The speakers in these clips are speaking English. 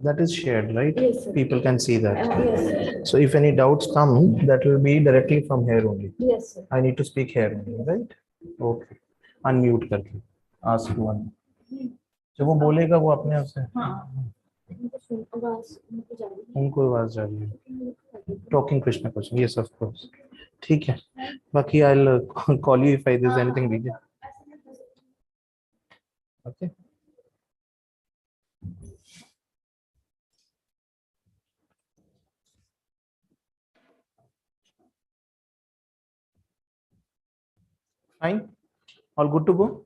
That is shared, right? Yes, sir. People can see that. Yes, sir. So if any doubts come, that will be directly from here only. Yes, sir. I need to speak here only, right? Okay. Unmute करके ask one. जब वो बोलेगा वो अपने आप से उनको आवाज जा रही है. Talking Krishna question. Yes, of course. ठीक है. बाकी I'll call you if there's anything needed. Okay. Fine. All good to go.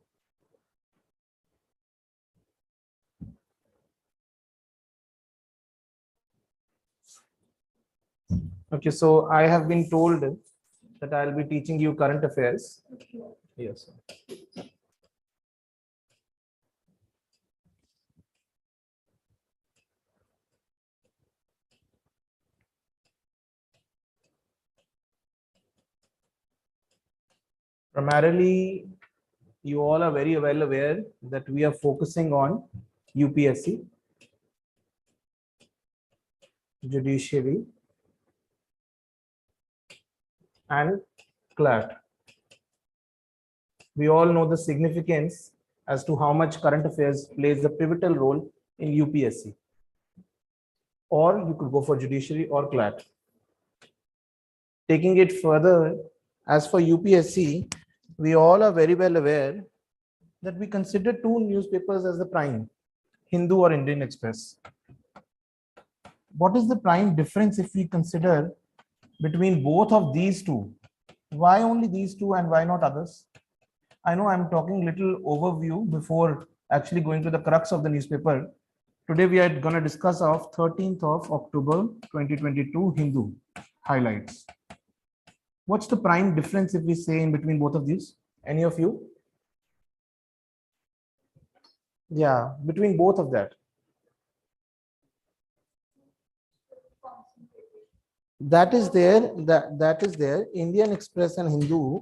Okay, so I have been told that I'll be teaching you current affairs. Yes. Primarily, you all are very well aware that we are focusing on UPSC, Judiciary, and CLAT. We all know the significance as to how much current affairs plays a pivotal role in UPSC. Or you could go for Judiciary or CLAT. Taking it further, as for UPSC, we all are very well aware that we consider two newspapers as the prime, Hindu or Indian Express. What is the prime difference if we consider between both of these two? Why only these two and why not others? I know I'm talking little overview before actually going to the crux of the newspaper. Today we are going to discuss of 13th of October 2022 Hindu highlights. What's the prime difference if we say in between both of these? Any of you? Yeah, between both of that. That is there. That is there. Indian Express and Hindu.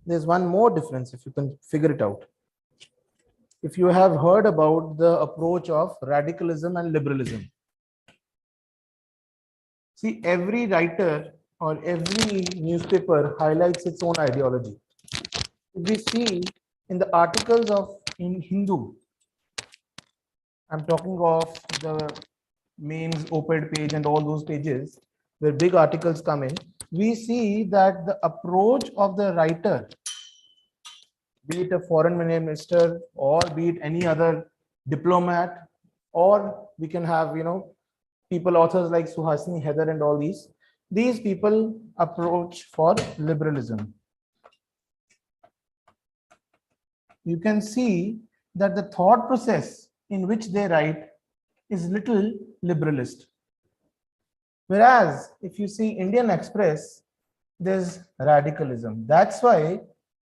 There's one more difference if you can figure it out. If you have heard about the approach of radicalism and liberalism. See, every writer or every newspaper highlights its own ideology. If we see in the articles of in Hindu, I'm talking of the mains op-ed page and all those pages where big articles come in, we see that the approach of the writer, be it a foreign minister or be it any other diplomat, or we can have, people, authors like Suhasini, Heather and all these people approach for liberalism. You can see that the thought process in which they write is little liberalist. Whereas if you see Indian Express, there's radicalism. That's why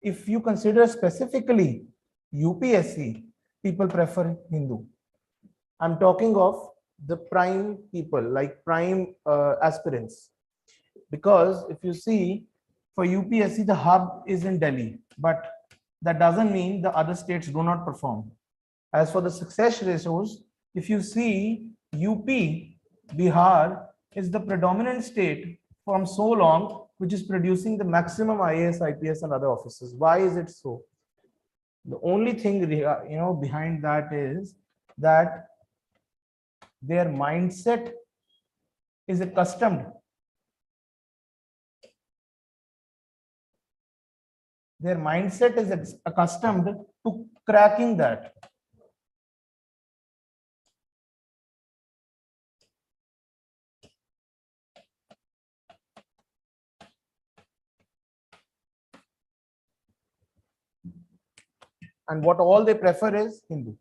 if you consider specifically UPSC, people prefer Hindu. I'm talking of the prime people, like prime aspirants. Because if you see for UPSC, the hub is in Delhi, but that doesn't mean the other states do not perform. As for the success ratios, if you see UP, Bihar is the predominant state from so long, which is producing the maximum IAS, IPS and other officers. Why is it so? The only thing behind that is that their mindset is accustomed. Their mindset is accustomed to cracking that. And what all they prefer is Hindu.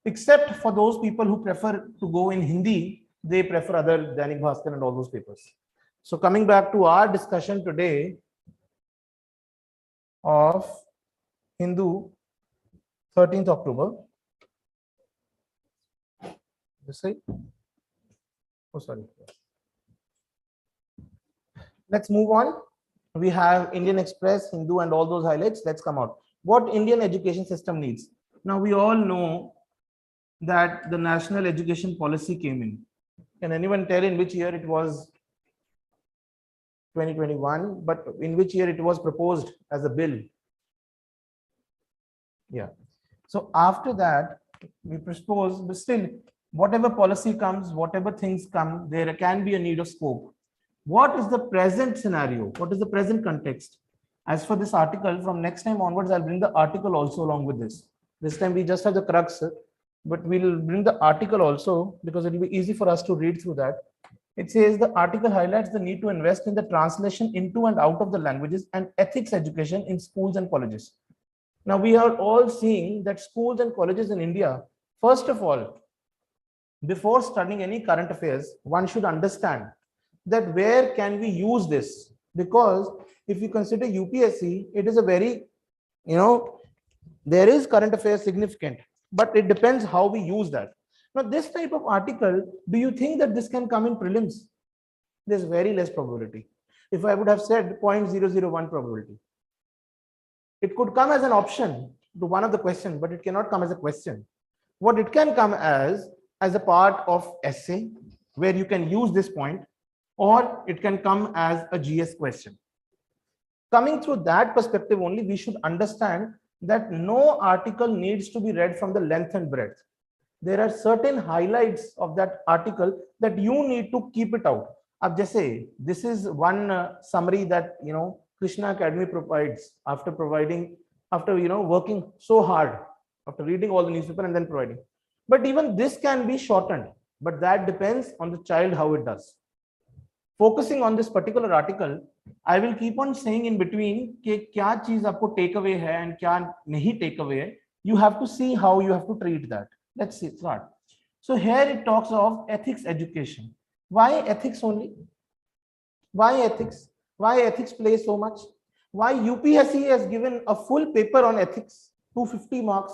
Except for those people who prefer to go in Hindi, they prefer other Dainik Bhaskar and all those papers. So coming back to our discussion today of Hindu, 13th October. This side? Oh, sorry. Let's move on. We have Indian Express, Hindu and all those highlights. Let's come out. What Indian education system needs. Now we all know that the national education policy came in. Can anyone tell in which year it was? 2021, but in which year it was proposed as a bill? Yeah. So after that, we propose, but still, whatever policy comes, whatever things come, there can be a need of scope. What is the present scenario? What is the present context? As for this article, from next time onwards, I'll bring the article also along with this. This time we just have the crux, but we'll bring the article also because it will be easy for us to read through that. It says the article highlights the need to invest in the translation into and out of the languages and ethics education in schools and colleges. Now, we are all seeing that schools and colleges in India, first of all, before studying any current affairs, one should understand that where can we use this? Because if you consider UPSC, it is a very, there is current affairs significant, but it depends how we use that. Now, this type of article, do you think that this can come in prelims? There's very less probability. If I would have said 0.001 probability, it could come as an option to one of the questions, but it cannot come as a question. What it can come as a part of essay, where you can use this point, or it can come as a GS question. Coming through that perspective only, we should understand that no article needs to be read from the length and breadth. There are certain highlights of that article that you need to keep it out. Ab jaise, this is one summary that Krishna Academy provides after working so hard, after reading all the newspaper and then providing. But even this can be shortened, but that depends on the child how it does. Focusing on this particular article, I will keep on saying in between कि क्या चीज आपको take away है and क्या नहीं take away है. You have to see how you have to treat that. Let's see, start. So here it talks of ethics education. Why ethics only? Why ethics? Why ethics play so much? Why UPSC has given a full paper on ethics, 250 marks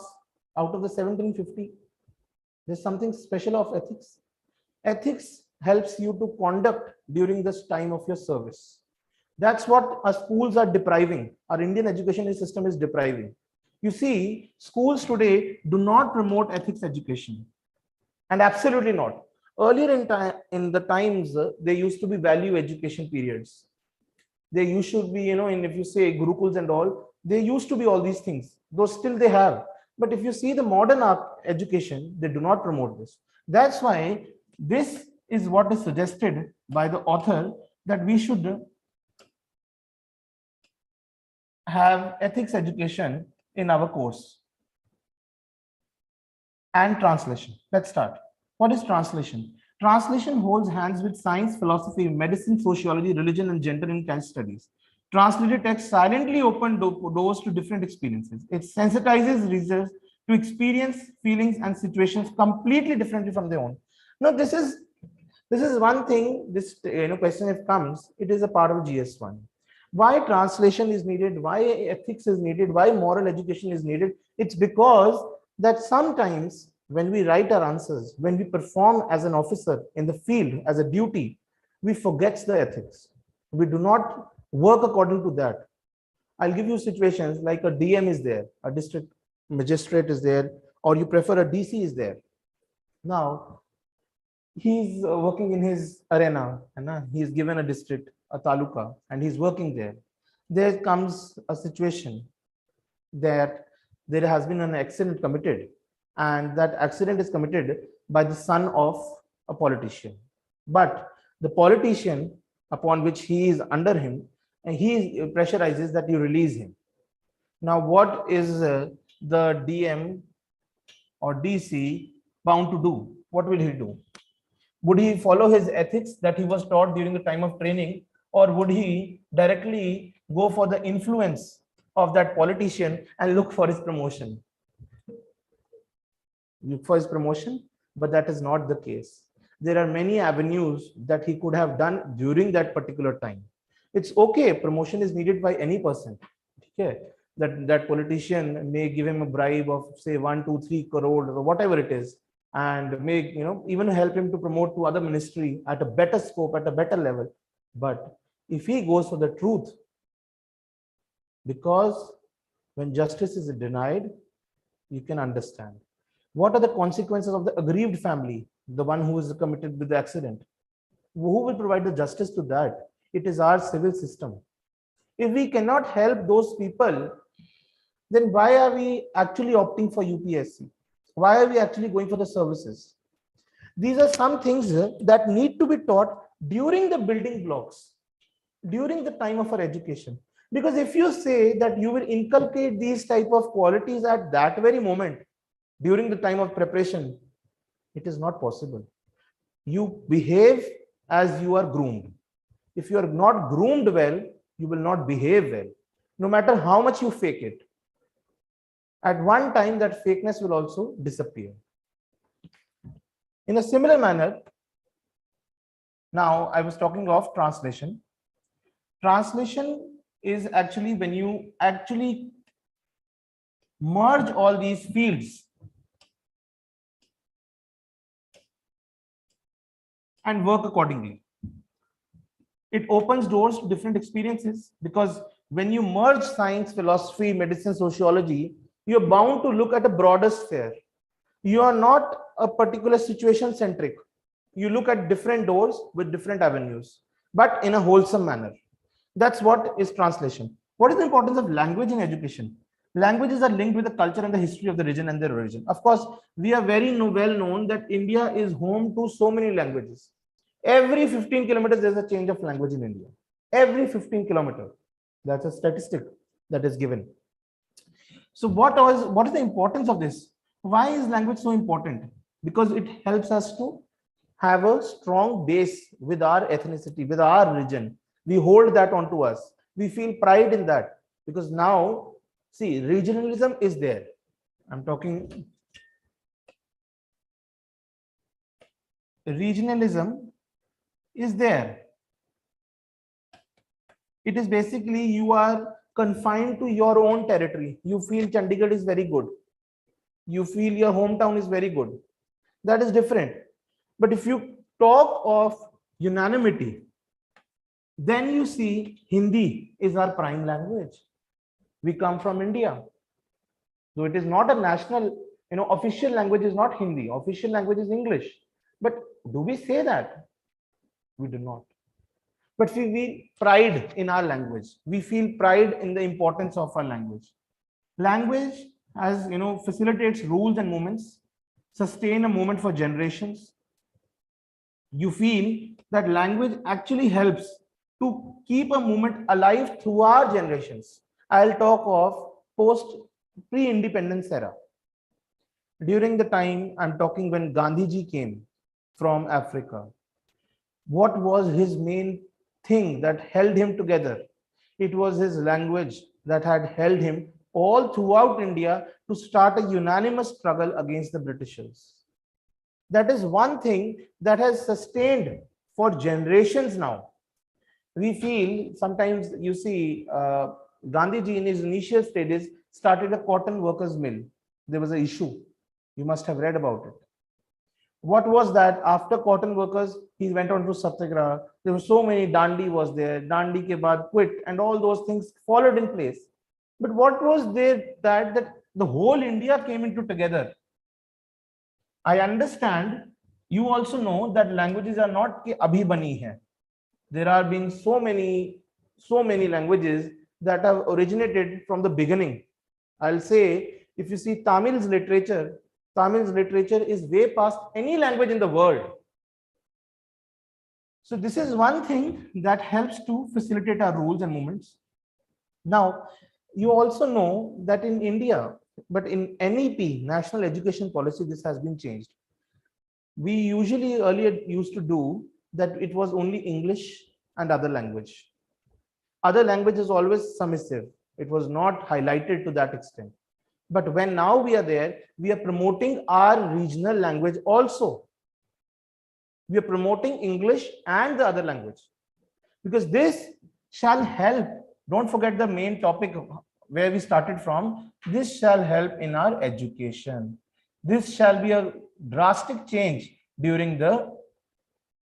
out of the 1750? There's something special of ethics. Ethics helps you to conduct during this time of your service. That's what our schools are depriving. Our Indian education system is depriving. You see, schools today do not promote ethics education, and absolutely not. Earlier in the times, there used to be value education periods. There used to be, and if you say Gurukuls and all, there used to be all these things. Those still they have. But if you see the modern education, they do not promote this. That's why this is what is suggested by the author, that we should have ethics education in our course. And translation. Let's start. What is translation? Translation holds hands with science, philosophy, medicine, sociology, religion, and gender in case studies. Translated text silently open doors to different experiences. It sensitizes readers to experience feelings and situations completely differently from their own. Now, this is one thing. This question, if comes, it is a part of GS1. Why translation is needed? Why ethics is needed? Why moral education is needed? It's because that sometimes when we write our answers, when we perform as an officer in the field as a duty, we forget the ethics. We do not work according to that. I'll give you situations like a DM is there, a district magistrate is there, or you prefer a DC is there. Now, he's working in his arena, and he's given a district, a taluka, and he's working there. There comes a situation that there has been an accident committed, and that accident is committed by the son of a politician. But the politician upon which he is under him, and he pressurizes that you release him. Now, what is the DM or DC bound to do? What will he do? Would he follow his ethics that he was taught during the time of training, or would he directly go for the influence of that politician and look for his promotion? Look for his promotion, but that is not the case. There are many avenues that he could have done during that particular time. It's okay, promotion is needed by any person. Okay, that politician may give him a bribe of say 1, 2, 3 crore or whatever it is, and may even help him to promote to other ministry at a better scope, at a better level. But if he goes for the truth, because when justice is denied, you can understand. What are the consequences of the aggrieved family, the one who is committed with the accident? Who will provide the justice to that? It is our civil system. If we cannot help those people, then why are we actually opting for UPSC? Why are we actually going for the services? These are some things that need to be taught during the building blocks, during the time of our education. Because if you say that you will inculcate these type of qualities at that very moment, during the time of preparation, it is not possible. You behave as you are groomed. If you are not groomed well, you will not behave well, no matter how much you fake it. At one time, that fakeness will also disappear. In a similar manner, now I was talking of translation. Translation is actually when you actually merge all these fields and work accordingly. It opens doors to different experiences, because when you merge science, philosophy, medicine, sociology, you're bound to look at a broader sphere. You are not a particular situation centric. You look at different doors with different avenues, but in a wholesome manner. That's what is translation. What is the importance of language in education? Languages are linked with the culture and the history of the region and their origin. Of course, we are very well known that India is home to so many languages. Every 15 kilometers, there's a change of language in India. Every 15 kilometers. That's a statistic that is given. So what is the importance of this? Why is language so important? Because it helps us to have a strong base with our ethnicity, with our region. We hold that onto us. We feel pride in that, because now, see, regionalism is there. I'm talking regionalism is there. It is basically you are confined to your own territory. You feel Chandigarh is very good. You feel your hometown is very good. That is different. But if you talk of unanimity, then you see Hindi is our prime language. We come from India. So it is not a national, official language is not Hindi. Official language is English. But do we say that? We do not. But we feel pride in our language. We feel pride in the importance of our language. Language, as facilitates rules and movements, sustain a movement for generations. You feel that language actually helps to keep a movement alive through our generations. I'll talk of pre-independence era. During the time I'm talking when Gandhiji came from Africa, what was his main thing that held him together? It was his language that had held him all throughout India to start a unanimous struggle against the Britishers. That is one thing that has sustained for generations now. We feel sometimes, you see, Gandhiji in his initial stages started a cotton workers mill. There was an issue. You must have read about it. What was that? After cotton workers, he went on to Satyagraha. There were so many, Dandi was there, Dandi ke baad quit, and all those things followed in place. But what was there that the whole India came into together? I understand. You also know that languages are not ke abhi bani hai. There are been so many languages that have originated from the beginning. I'll say, if you see Tamil's literature is way past any language in the world. So this is one thing that helps to facilitate our rules and movements. Now, you also know that in India, but in NEP, National Education Policy, this has been changed. We usually earlier used to do that it was only English and other language. Other language is always submissive. It was not highlighted to that extent. But when now we are there, we are promoting our regional language also. We are promoting English and the other language, because this shall help. Don't forget the main topic where we started from. This shall help in our education. This shall be a drastic change during the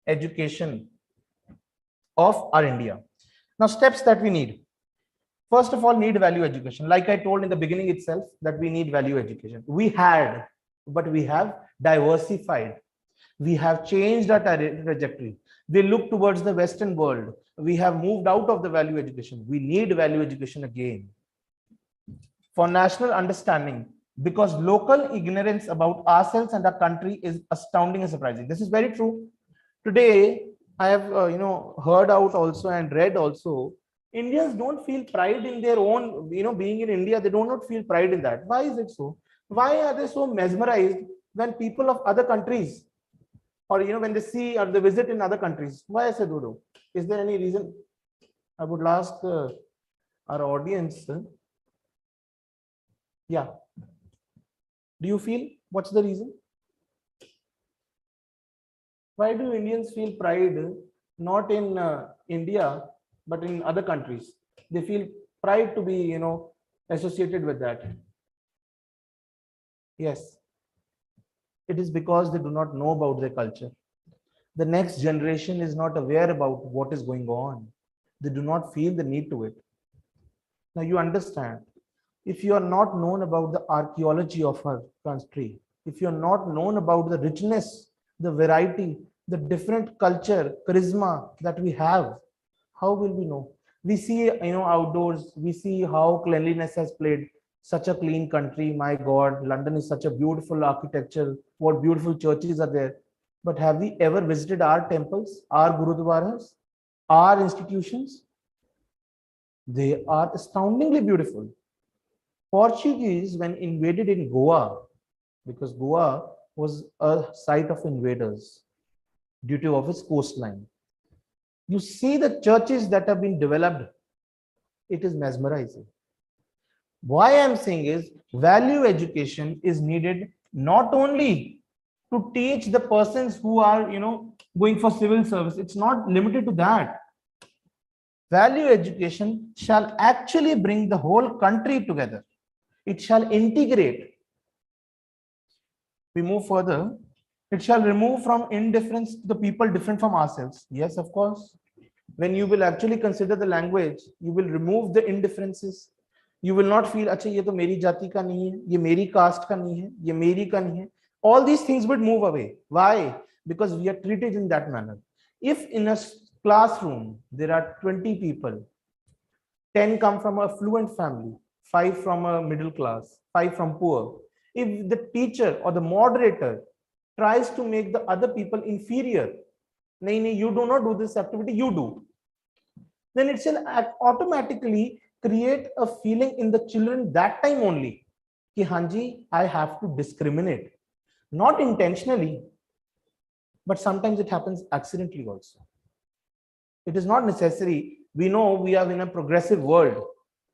education of our India. Now, steps that we need. First of all, need value education. Like I told in the beginning itself, that we need value education. We had, but we have diversified. We have changed our trajectory. We look towards the Western world. We have moved out of the value education. We need value education again for national understanding, because local ignorance about ourselves and our country is astounding and surprising. This is very true. Today, I have heard out also and read also, Indians don't feel pride in their own, being in India. They do not feel pride in that. Why is it so? Why are they so mesmerized when people of other countries, or when they see or they visit in other countries? Why is it, Dodo? Is there any reason? I would ask our audience. Yeah. Do you feel, what's the reason? Why do Indians feel pride not in India, but in other countries? They feel pride to be, associated with that. Yes. It is because they do not know about their culture. The next generation is not aware about what is going on. They do not feel the need to it. Now you understand, if you are not known about the archaeology of our country, if you are not known about the richness, the variety, the different culture, charisma that we have, how will we know? We see, outdoors, we see how cleanliness has played. Such a clean country, my God, London is such a beautiful architecture, what beautiful churches are there. But have we ever visited our temples, our gurudwaras, our institutions? They are astoundingly beautiful. Portuguese, when invaded in Goa, because Goa was a site of invaders due to of its coastline, you see the churches that have been developed, it is mesmerizing. Why I'm saying is, value education is needed not only to teach the persons who are, going for civil service. It's not limited to that. Value education shall actually bring the whole country together. It shall integrate. We move further. It shall remove from indifference to the people different from ourselves. Yes, of course. When you will actually consider the language, you will remove the indifferences. You will not feel, अच्छा ये तो मेरी जाति का नहीं है, ये मेरी caste का नहीं है, ये मेरी का नहीं है. All these things would move away. Why? Because we are treated in that manner. If in a classroom there are 20 people, 10 come from a affluent family, 5 from a middle class, 5 from poor. If the teacher or the moderator tries to make the other people inferior, nahi, you do not do this activity, you do, then it shall automatically create a feeling in the children that time only, ki hanji, I have to discriminate. Not intentionally, but sometimes it happens accidentally also. It is not necessary. We know we are in a progressive world,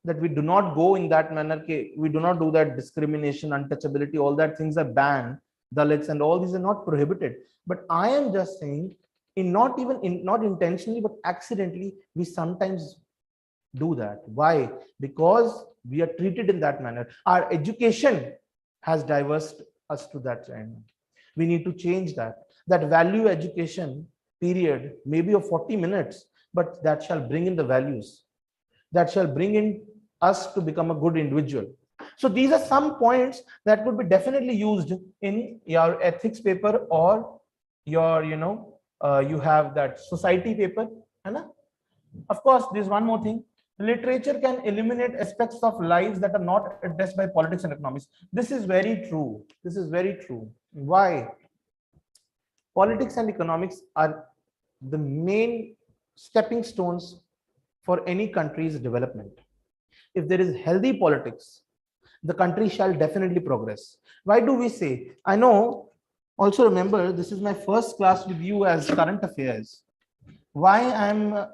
that we do not go in that manner. We do not do that discrimination, untouchability, all that things are banned. Dalits and all these are not prohibited. But I am just saying, not intentionally, but accidentally, we sometimes do that. Why? Because we are treated in that manner. Our education has diversed us to that end. We need to change that. That value education period, maybe of 40 minutes, but that shall bring in the values. That shall bring in us to become a good individual. So these are some points that could be definitely used in your ethics paper, or your, you have that society paper. Of course, there's one more thing. Literature can eliminate aspects of lives that are not addressed by politics and economics. This is very true. This is very true. Why? Politics and economics are the main stepping stones for any country's development. If there is healthy politics, the country shall definitely progress. Why do we say? I know, also remember, this is my first class with you as current affairs. Why I'm,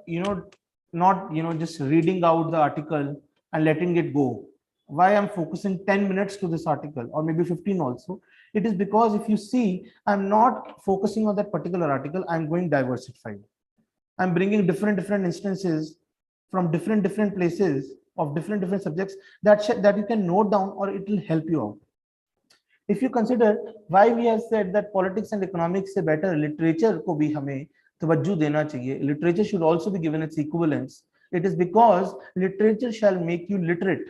not, just reading out the article and letting it go. Why I'm focusing 10 minutes to this article, or maybe 15 also. It is because if you see, I'm not focusing on that particular article. I'm going diversified. I'm bringing different instances from different places of different subjects that you can note down, or it will help you out. If you consider why we have said that politics and economics se better literature ko bhi hame tawajjuh dena chahiye, literature should also be given its equivalence. It is because literature shall make you literate.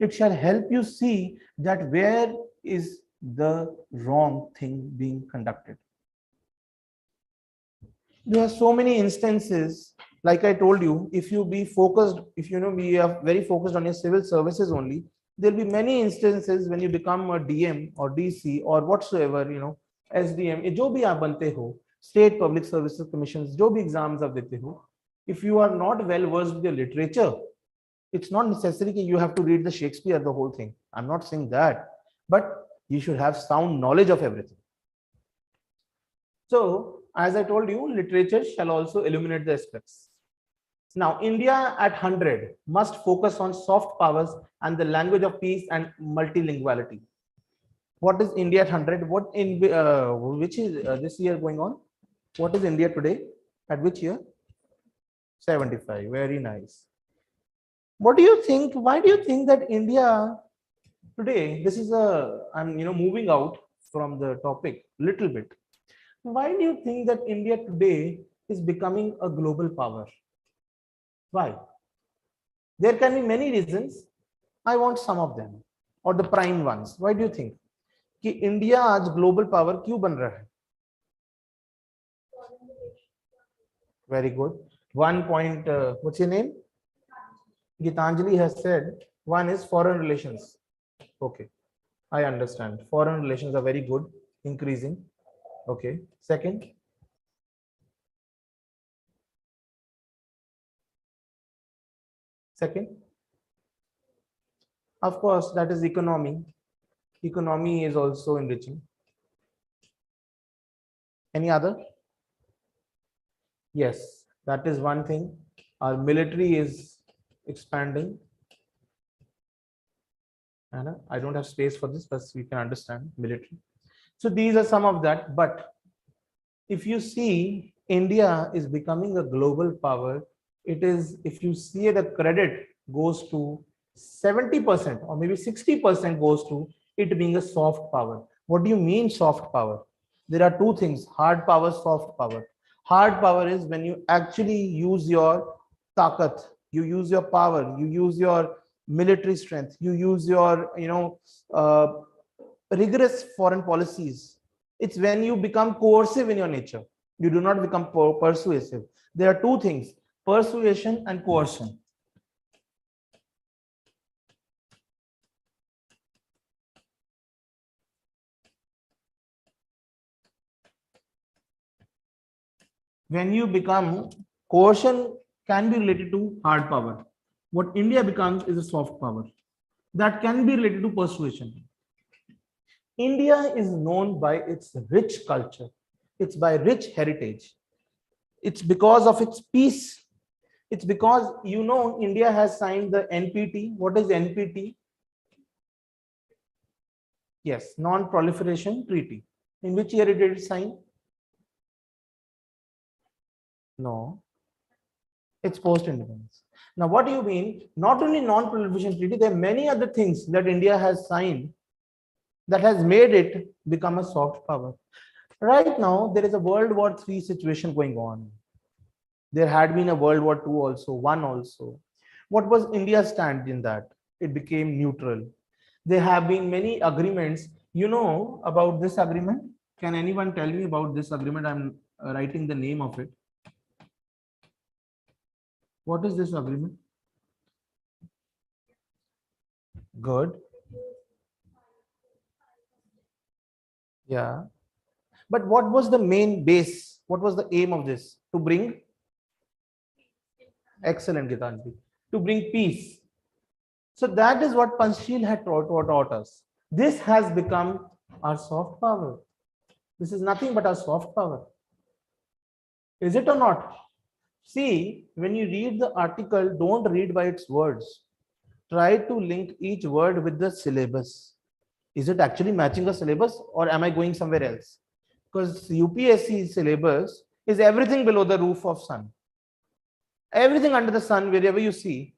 It shall help you see that where is the wrong thing being conducted. There are so many instances, like I told you, if you be focused, if you know we are very focused on your civil services only, there'll be many instances when you become a DM or DC or whatsoever, SDM, जो भी आप बनते हो, state public services commissions, जो भी exams आप देते हो, if you are not well versed with the literature, it's not necessary that you have to read the Shakespeare, the whole thing. I'm not saying that, but you should have sound knowledge of everything. So, as I told you, literature shall also illuminate the aspects. Now, India at 100 must focus on soft powers and the language of peace and multilinguality. What is India at 100? What in which is this year going on? What is India today? At which year? 75. Very nice. What do you think? Why do you think that India today? This is I'm moving out from the topic little bit. Why do you think that India today is becoming a global power? Why? There can be many reasons. I want some of them or the prime ones. Why do you think कि India आज global power क्यों बन रहा है? Very good. 1 point. What's your name? Gitanjali has said one is foreign relations. Okay, I understand. Foreign relations are very good, increasing. Okay. Second. Second. Of course, that is economy. Economy is also enriching. Any other? Yes, that is one thing. Our military is expanding. And I don't have space for this, but we can understand military. So these are some of that. But if you see, India is becoming a global power. It is, if you see the credit goes to 70% or maybe 60% goes to it being a soft power. What do you mean soft power? There are two things, hard power, soft power. Hard power is when you actually use your takat, you use your power, you use your military strength, you use your rigorous foreign policies. It's when you become coercive in your nature. You do not become persuasive. There are two things, persuasion and coercion. When you become, coercion can be related to hard power. What India becomes is a soft power. That can be related to persuasion. India is known by its rich culture. It's by rich heritage. It's because of its peace. It's because, India has signed the NPT. What is NPT? Yes, Non-Proliferation Treaty. In which year it did sign? No, it's post-independence. Now, what do you mean? Not only Non-Proliferation Treaty, there are many other things that India has signed that has made it become a soft power. Right now, there is a World War III situation going on. There had been a World War II also, one also. What was India's stand in that? It became neutral. There have been many agreements. You know about this agreement? Can anyone tell me about this agreement? I'm writing the name of it. What is this agreement? Good. Yeah. But what was the main base? What was the aim of this? To bring? Excellent, Gitanjali. To bring peace. So that is what Panchsheel had taught us. This has become our soft power. This is nothing but our soft power. Is it or not? See, when you read the article, don't read by its words. Try to link each word with the syllabus. Is it actually matching the syllabus or am I going somewhere else? Because UPSC syllabus is everything below the roof of sun. Everything under the sun, wherever you see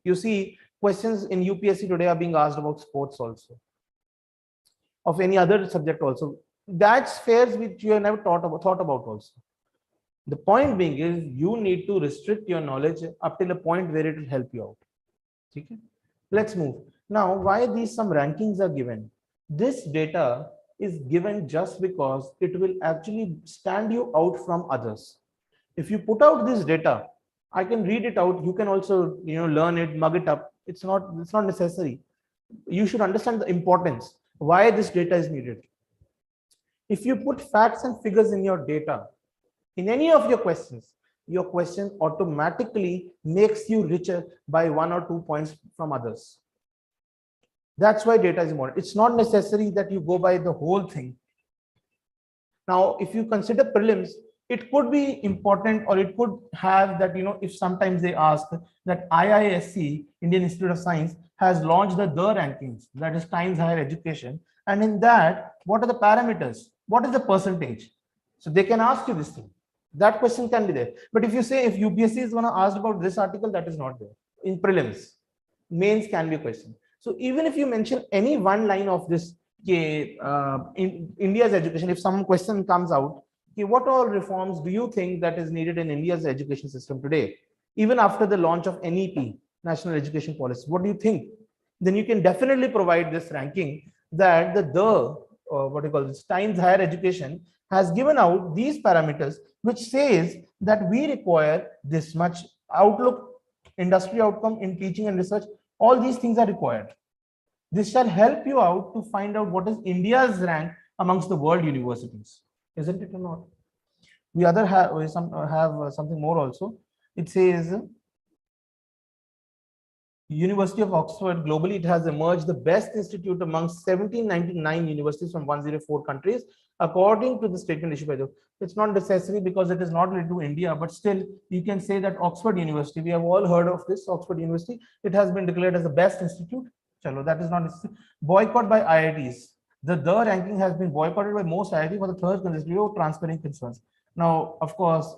questions in UPSC today are being asked about sports also. Of any other subject also. That's spheres which you have never thought about also. The point being is you need to restrict your knowledge up till a point where it will help you out. Okay? Let's move. Now, why these some rankings are given? This data is given just because it will actually stand you out from others. If you put out this data, I can read it out. You can also, learn it, mug it up. It's not necessary. You should understand the importance, why this data is needed. If you put facts and figures in your data, in any of your question automatically makes you richer by 1 or 2 points from others. That's why data is important. It's not necessary that you go by the whole thing. Now, if you consider prelims, it could be important, or it could have that, if sometimes they ask that IISc, Indian Institute of Science, has launched the rankings, that is Times Higher Education. And in that, what are the parameters? What is the percentage? So they can ask you this thing. That question can be there. But if you say, if UPSC is going to ask about this article, that is not there. In prelims, mains can be a question. So even if you mention any one line of this, in India's education, if some question comes out, what all reforms do you think that is needed in India's education system today, even after the launch of NEP, National Education Policy, what do you think? Then you can definitely provide this ranking that what you call this, Times Higher Education has given out these parameters, which says that we require this much outlook, industry outcome in teaching and research. All these things are required. This shall help you out to find out what is India's rank amongst the world universities, isn't it or not? We have something more also. It says University of Oxford, globally it has emerged the best institute amongst 1799 universities from 104 countries, according to the statement issued by the. It's not necessary because it is not related to India, but still you can say that Oxford University, we have all heard of this, Oxford University, it has been declared as the best institute. Chalo, that is not necessary. Boycott by IITs. The ranking has been boycotted by most IIT for the third consecutive transparent concerns. Now, of course,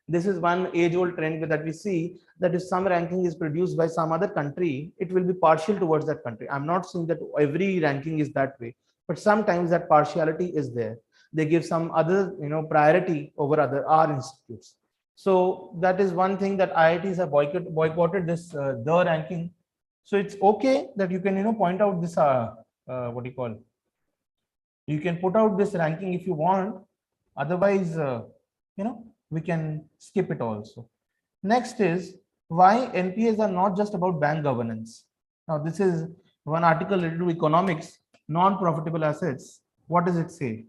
this is one age-old trend that we see, that if some ranking is produced by some other country, it will be partial towards that country. I'm not saying that every ranking is that way, but sometimes that partiality is there. They give some other, priority over our institutes. So that is one thing that IITs have boycotted this the ranking. So it's okay that you can, point out this, what do you call? You can put out this ranking if you want. Otherwise, we can skip it also. Next is why NPAs are not just about bank governance. Now, this is one article related to economics, non-profitable assets. What does it say?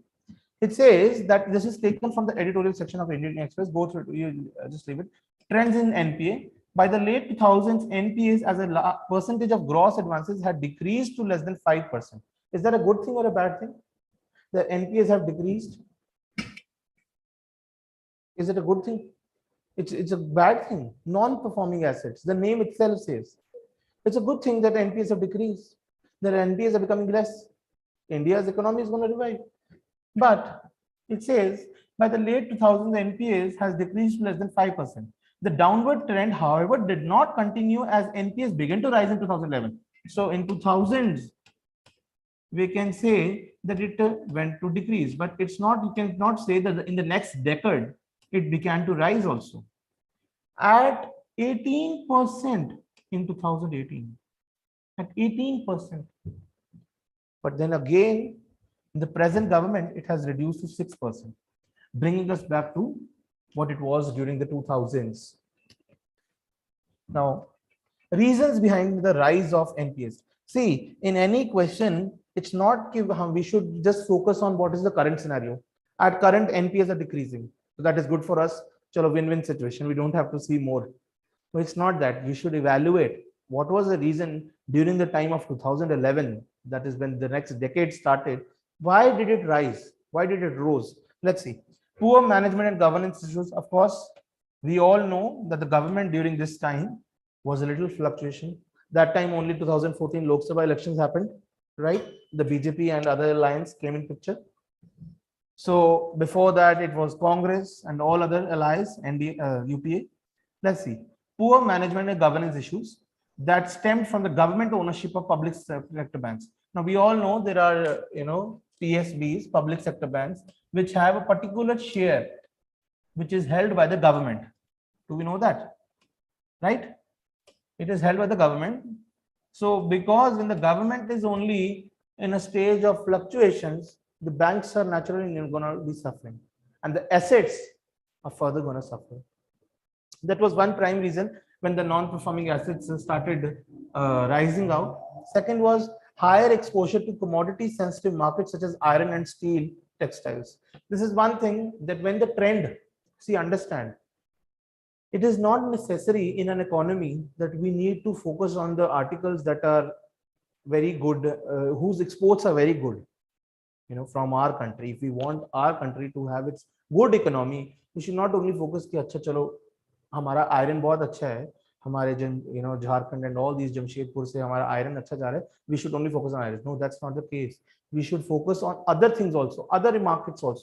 It says that this is taken from the editorial section of Indian Express. Go through it, you just leave it. Trends in NPA. By the late 2000s, NPAs as a percentage of gross advances had decreased to less than 5%. Is that a good thing or a bad thing? The NPAs have decreased. Is it a good thing? It's a bad thing. Non-performing assets. The name itself says. It's a good thing that NPAs have decreased. That NPAs are becoming less. India's economy is going to revive. But it says by the late 2000s, the NPAs has decreased to less than 5%. The downward trend, however, did not continue as NPAs began to rise in 2011. So in 2000s, we can say that it went to decrease, but it's not, you cannot say that in the next decade, it began to rise also. At 18% in 2018, at 18%. But then again, in the present government, it has reduced to 6%, bringing us back to what it was during the 2000s. Now, reasons behind the rise of NPAs. See, in any question, it's not we should just focus on what is the current scenario. At current, NPAs are decreasing. So that is good for us. Chalo, win-win situation. We don't have to see more. But it's not that. You should evaluate what was the reason during the time of 2011. That is when the next decade started. Why did it rise? Why did it rose? Let's see. Poor management and governance issues. Of course, we all know that the government during this time was a little fluctuation. That time only 2014 Lok Sabha elections happened, right? The BJP and other alliance came in picture. So before that, it was Congress and all other allies and UPA. Let's see. Poor management and governance issues that stemmed from the government ownership of public sector banks. Now we all know there are, PSBs, public sector banks, which have a particular share, which is held by the government. Do we know that? Right? It is held by the government. So because when the government is only in a stage of fluctuations, the banks are naturally going to be suffering, and the assets are further going to suffer. That was one prime reason when the non-performing assets started rising out. Second was higher exposure to commodity-sensitive markets such as iron and steel, textiles. This is one thing that when the trend, see, understand, it is not necessary in an economy that we need to focus on the articles that are very good, whose exports are very good, from our country. If we want our country to have its good economy, we should not only focus कि अच्छा चलो हमारा iron बहुत अच्छा है, हमारे Jharkhand and all these Jamshedpur से हमारा iron अच्छा जा रहा है, we should only focus on iron. No, that's not the case. We should focus on other things also, other markets also,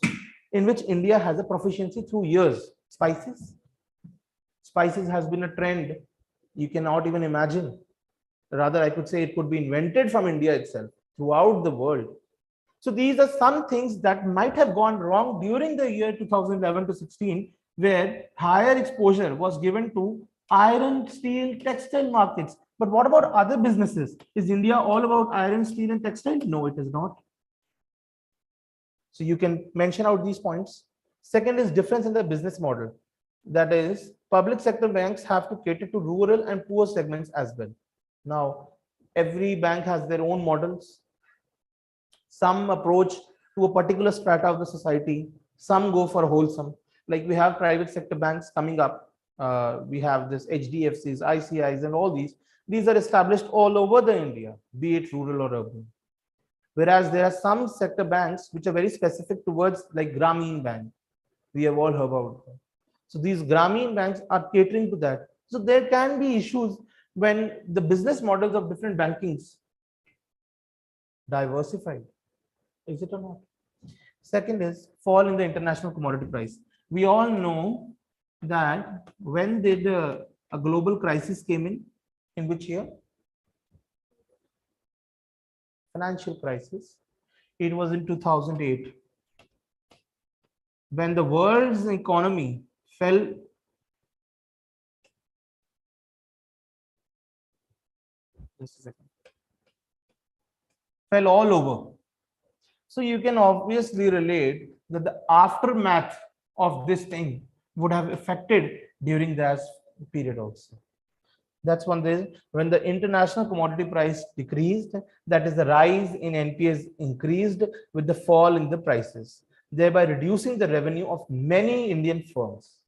in which India has a proficiency through years. Spices has been a trend you cannot even imagine. Rather, I could say it could be invented from India itself throughout the world. So these are some things that might have gone wrong during the year 2011 to 16, where higher exposure was given to iron, steel, textile markets. But what about other businesses? Is India all about iron, steel, and textile? No, it is not. So you can mention out these points. Second is difference in the business model. That is, public sector banks have to cater to rural and poor segments as well. Now, every bank has their own models. Some approach to a particular strata of the society. Some go for wholesome. Like we have private sector banks coming up. We have this HDFCs, ICIs, and all these. These are established all over the India, be it rural or urban. Whereas there are some sector banks which are very specific towards, like Grameen Bank. We have all heard about them. So these Grameen banks are catering to that. So there can be issues when the business models of different bankings diversified. Is it or not? Second is fall in the international commodity price. We all know that when did a global crisis came in which year? Financial crisis. It was in 2008. When the world's economy fell all over. So you can obviously relate that the aftermath of this thing would have affected during that period also. That's one reason. When the international commodity price decreased, that is, the rise in NPAs increased with the fall in the prices, thereby reducing the revenue of many Indian firms.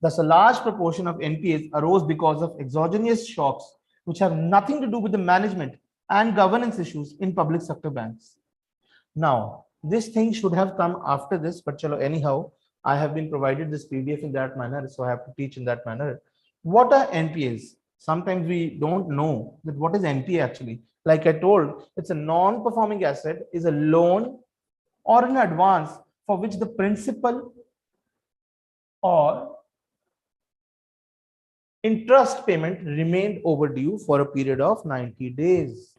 Thus, a large proportion of NPAs arose because of exogenous shocks, which have nothing to do with the management and governance issues in public sector banks. Now, this thing should have come after this, but anyhow, I have been provided this PDF in that manner, so I have to teach in that manner. What are NPAs? Sometimes we don't know that what is NPA actually. Like I told, it's a non-performing asset, is a loan or an advance for which the principal or interest payment remained overdue for a period of 90 days.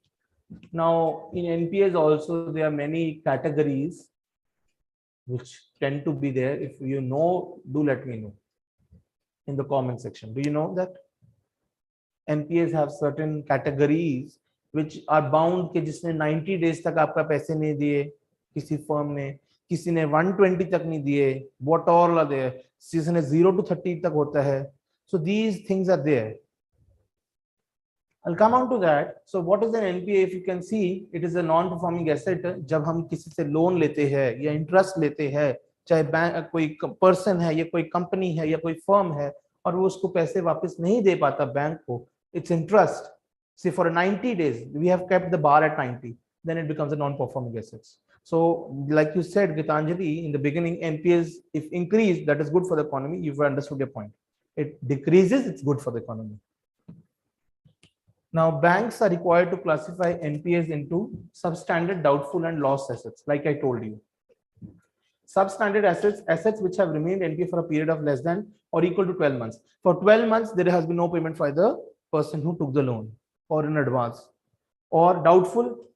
Now, in NPAs also, there are many categories which tend to be there. If you know, do let me know in the comment section. Do you know that NPAs have certain categories which are bound कि जिसने 90 days तक आपका पैसे नहीं दिए किसी firm ने, किसी ने 120 तक नहीं दिए, what all are there, किसी ने 0 to 30 तक होता है. So these things are there. I'll come on to that. So what is an NPA? If you can see, it is a non-performing asset. जब हम किसी से लोन लेते हैं या इंटरेस्ट लेते हैं, चाहे बैंक कोई पर्सन है या कोई कंपनी है या कोई फर्म है, और वो उसको पैसे वापस नहीं दे पाता बैंक को, it's interest. See, for 90 days, we have kept the bar at 90. Then it becomes a non-performing assets. So, like you said, Gitanjali, in the beginning, NPAs, if increased, that is good for the economy. You've understood your point. It decreases, it's good for the economy. Now, banks are required to classify NPAs into substandard, doubtful, and lost assets, like I told you. Substandard assets, assets which have remained NPA for a period of less than or equal to 12 months. For 12 months, there has been no payment by the person who took the loan or in advance. Or doubtful,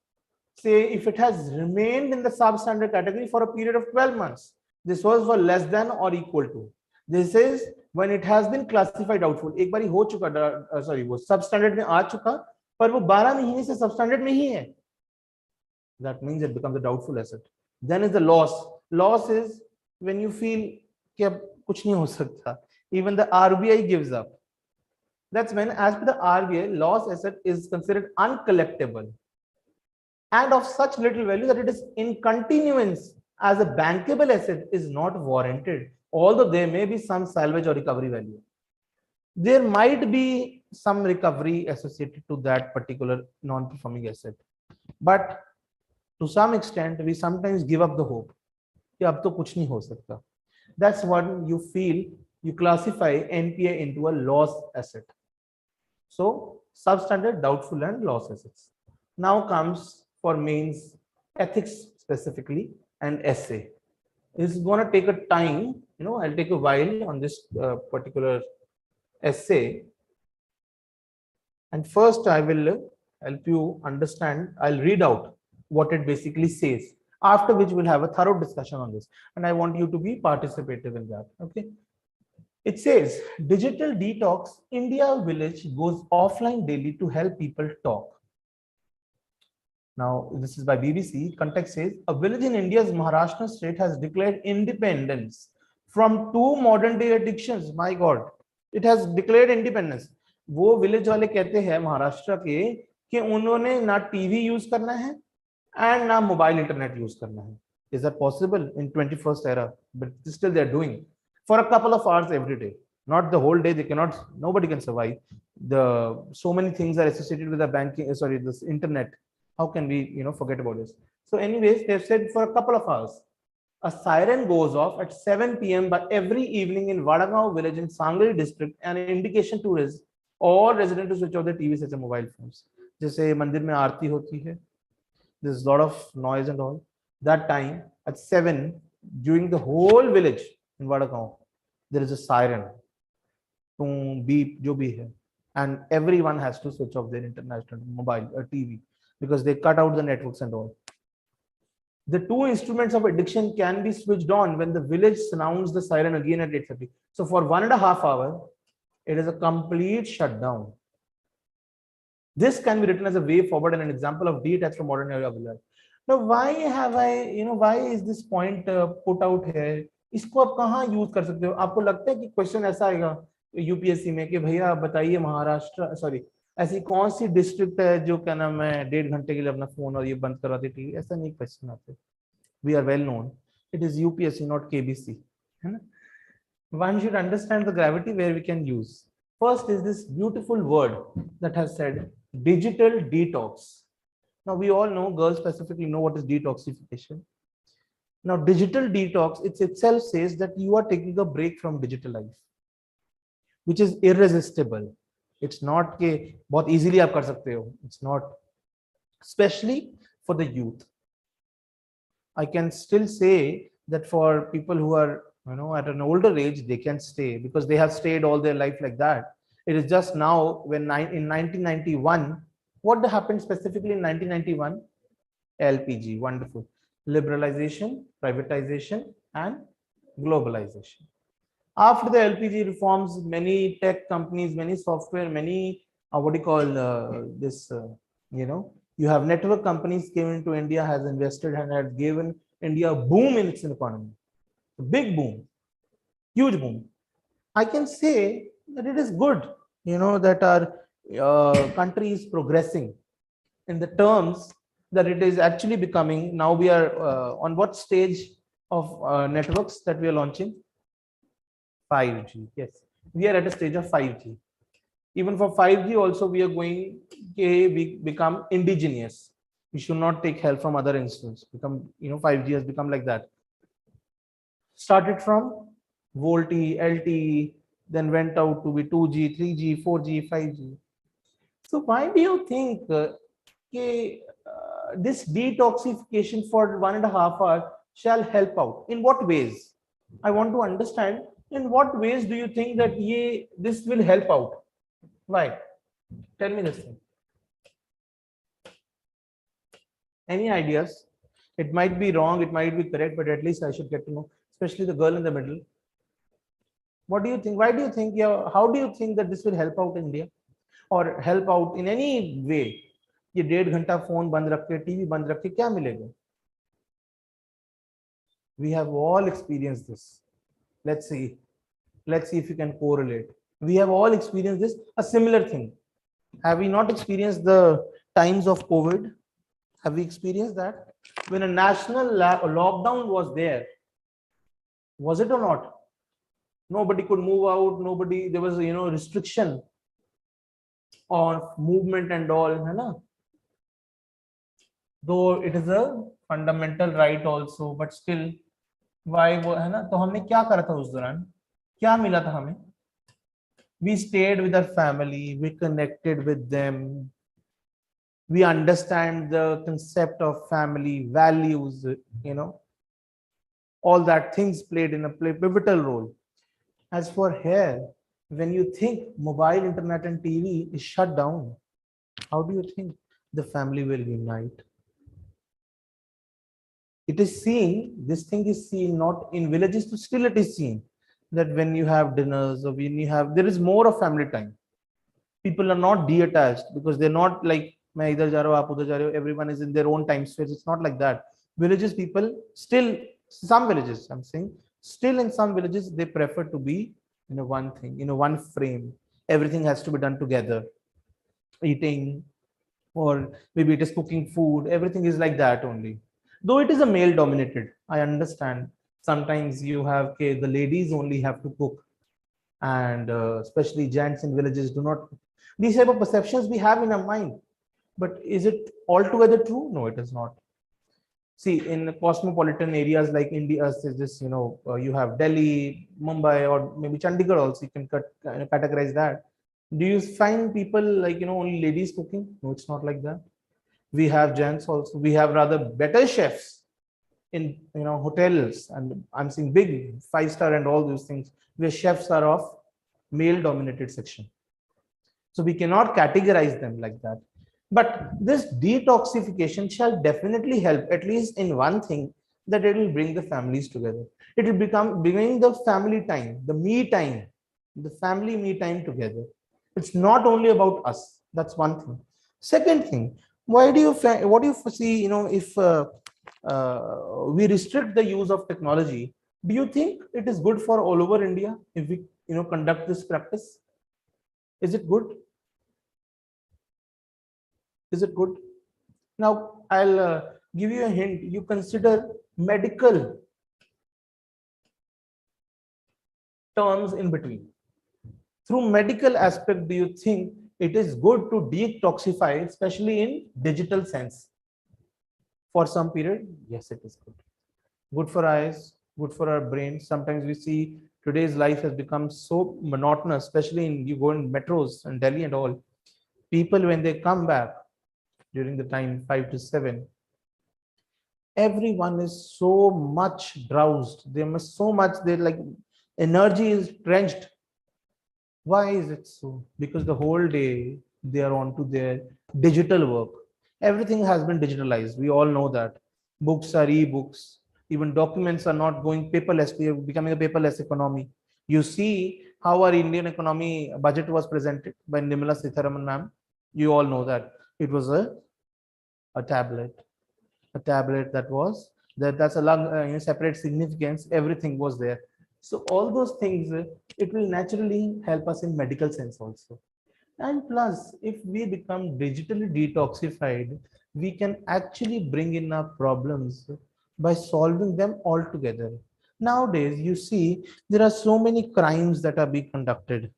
say if it has remained in the substandard category for a period of 12 months. This was for less than or equal to. This is when it has been classified doubtful. एक बारी हो चुका, sorry, वो substandard में आ चुका, पर वो 12 महीने से substandard में ही है. That means it becomes a doubtful asset. Then is the loss. Loss is when you feel कि अब कुछ नहीं हो सकता. Even the RBI gives up. That's when, as per the RBI, loss asset is considered uncollectible and of such little value that it is in continuance as a bankable asset is not warranted, although there may be some salvage or recovery value. There might be some recovery associated to that particular non-performing asset, but to some extent we sometimes give up the hope कि अब तो कुछ नहीं हो सकता. That's what you feel. You classify NPA into a loss asset. So substandard, doubtful, and loss assets. Now comes for mains ethics specifically and essay. It's going to take a time, I'll take a while on this particular essay. And first I will help you understand. I'll read out what it basically says, after which we'll have a thorough discussion on this. And I want you to be participative in that. Okay. It says, digital detox, India village goes offline daily to help people talk. Now, this is by BBC. Context says, a village in India's Maharashtra state has declared independence from 2 modern day addictions. My God, it has declared independence. वो village वाले कहते हैं महाराष्ट्र के कि उन्होंने ना TV use करना है and ना मोबाइल इंटरनेट यूज करना है. Is that possible in 21st era? But still they are doing for a couple of hours every day, not the whole day. They cannot, nobody can survive. So many things are associated with the banking, this internet. How can we, forget about this? So anyways, they've said for a couple of hours, a siren goes off at 7 p.m. by every evening in Vadagaon village in Sangli district, an indication to all residents to switch off their TV sets and mobile phones. जैसे मंदिर में आरती होती है, there's a lot of noise and all. That time at 7, during the whole village in Vadagaon, there is a siren, beep, jo bhi hai, and everyone has to switch off their international mobile or TV because they cut out the networks and all. The 2 instruments of addiction can be switched on when the village sounds the siren again at 8:30. So for 1.5 hours, it is a complete shutdown. This can be written as a way forward and an example of detached from modern era of life. Now, why have I, why is this point put out here? इसको आप कहाँ use कर सकते हो? आपको लगता है कि क्वेश्चन ऐसा आएगा यूपीएससी में कि भैया बताइए महाराष्ट्र, सॉरी, ऐसी कौन सी डिस्ट्रिक्ट है जो क्या नाम है 1.5 घंटे के लिए अपना फोन और ये बंद करवाती थी? ऐसा नहीं क्वेश्चन आते. We are well known. It is UPSC, not KBC. One should understand the gravity where we can use. First is this beautiful word that has said digital detox. Now we all know, girls specifically know what is detoxification. Now digital detox, it itself says that you are taking a break from digital life, which is irresistible. It's not कि बहुत easily आप कर सकते हो. It's not, especially for the youth. I can still say that for people who are, at an older age, they can stay because they have stayed all their life like that. It is just now when in 1991, what happened specifically in 1991? LPG, wonderful. Liberalization, privatization, and globalization. After the LPG reforms, many tech companies, many software, many, you have network companies came into India, has invested and has given India a boom in its economy. A big boom, huge boom. I can say that it is good, that our country is progressing in the terms that it is actually becoming. Now we are on what stage of networks that we are launching? 5G. Yes, we are at a stage of 5G. Even for 5G also, we are going, we become indigenous. We should not take help from other instances. 5G has become like that. Started from VoLTE, LTE, then went out to be 2G, 3G, 4G, 5G. So why do you think this detoxification for 1.5 hours shall help out? In what ways? I want to understand, in what ways do you think that this will help out? Why? Tell me this thing. Any ideas? It might be wrong, it might be correct, but at least I should get to know, especially the girl in the middle. What do you think? Why do you think, how do you think that this will help out India or help out in any way? ये 1.5 घंटा phone बंद रख के, TV बंद रख के क्या मिलेगा? We have all experienced this. Let's see if you can correlate. We have all experienced this, a similar thing. Have we not experienced the times of COVID? Have we experienced that? When a national lockdown was there, was it or not? Nobody could move out, nobody, there was, restriction on movement and all, है ना? Though it is a fundamental right also, but still, why वो है ना? तो हमने क्या करा था उस दौरान? क्या मिला था हमें? We stayed with our family, we connected with them, we understand the concept of family values, all that things played in a pivotal role. As for here, when you think mobile internet and TV is shut down, how do you think the family will unite? It is seen, this thing is seen not in villages, but still it is seen that when you have dinners or when you have, there is more of family time. People are not detached because they're not like, मैं इधर जा रहा हूँ, आप उधर जा रहे हो, everyone is in their own time space. It's not like that. Villages people still, some villages, I'm saying, still in some villages, they prefer to be in one thing, one frame. Everything has to be done together. Eating, or maybe it is cooking food, everything is like that only. Though it is a male dominated, I understand. Sometimes you have, okay, the ladies only have to cook, and especially gents in villages do not. These type of perceptions we have in our mind, but is it altogether true? No, it is not. See, in cosmopolitan areas like India, is this, you have Delhi, Mumbai, or maybe Chandigarh also, you can categorize that. Do you find people like, only ladies cooking? No, it's not like that. We have gents also. We have rather better chefs in, hotels, and I'm seeing big 5-star and all those things where chefs are of male dominated section. So we cannot categorize them like that. But this detoxification shall definitely help, at least in one thing, that it will bring the families together. It will bringing the family time, the me time, the family me time together. It's not only about us. That's one thing. Second thing, what do you foresee, if we restrict the use of technology, do you think it is good for all over India if we, conduct this practice? Is it good? Is it good? Now, I'll give you a hint. You consider medical terms in between. Through medical aspect, do you think it is good to detoxify, especially in digital sense? For some period, yes, it is good. Good for eyes, good for our brain. Sometimes we see today's life has become so monotonous, especially in, you go in metros and Delhi and all. People, when they come back during the time 5 to 7, everyone is so much drowsed. They must so much, they're like, energy is drenched. Why is it so? Because the whole day they are on to their digital work. Everything has been digitalized. We all know that. Books are e-books. Even documents are not going paperless. We are becoming a paperless economy. You see how our Indian economy budget was presented by Nirmala Sitharaman ma'am. You all know that. It was a tablet. A tablet that was, that's a separate significance. Everything was there. So all those things, it will naturally help us in medical sense also. And plus, if we become digitally detoxified, we can actually bring in our problems by solving them all together. Nowadays, you see, there are so many crimes that are being conducted,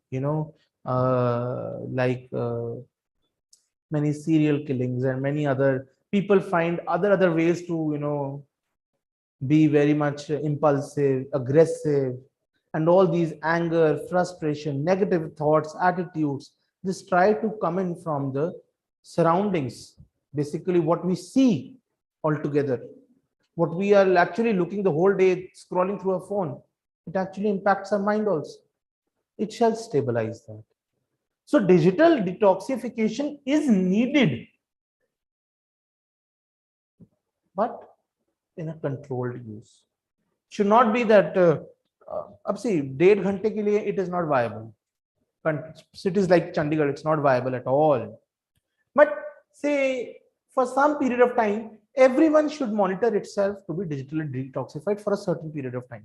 many serial killings and many other people find other ways to, be very much impulsive, aggressive, and all these anger, frustration, negative thoughts, attitudes, this try to come in from the surroundings. Basically, what we see altogether, what we are actually looking the whole day, scrolling through a phone, it actually impacts our mind also. It shall stabilize that. So digital detoxification is needed, but in a controlled use. Should not be that अब see 1.5 घंटे के लिए it is not viable. Cities like Chandigarh, it's not viable at all. But say for some period of time, everyone should monitor itself to be digitally detoxified for a certain period of time.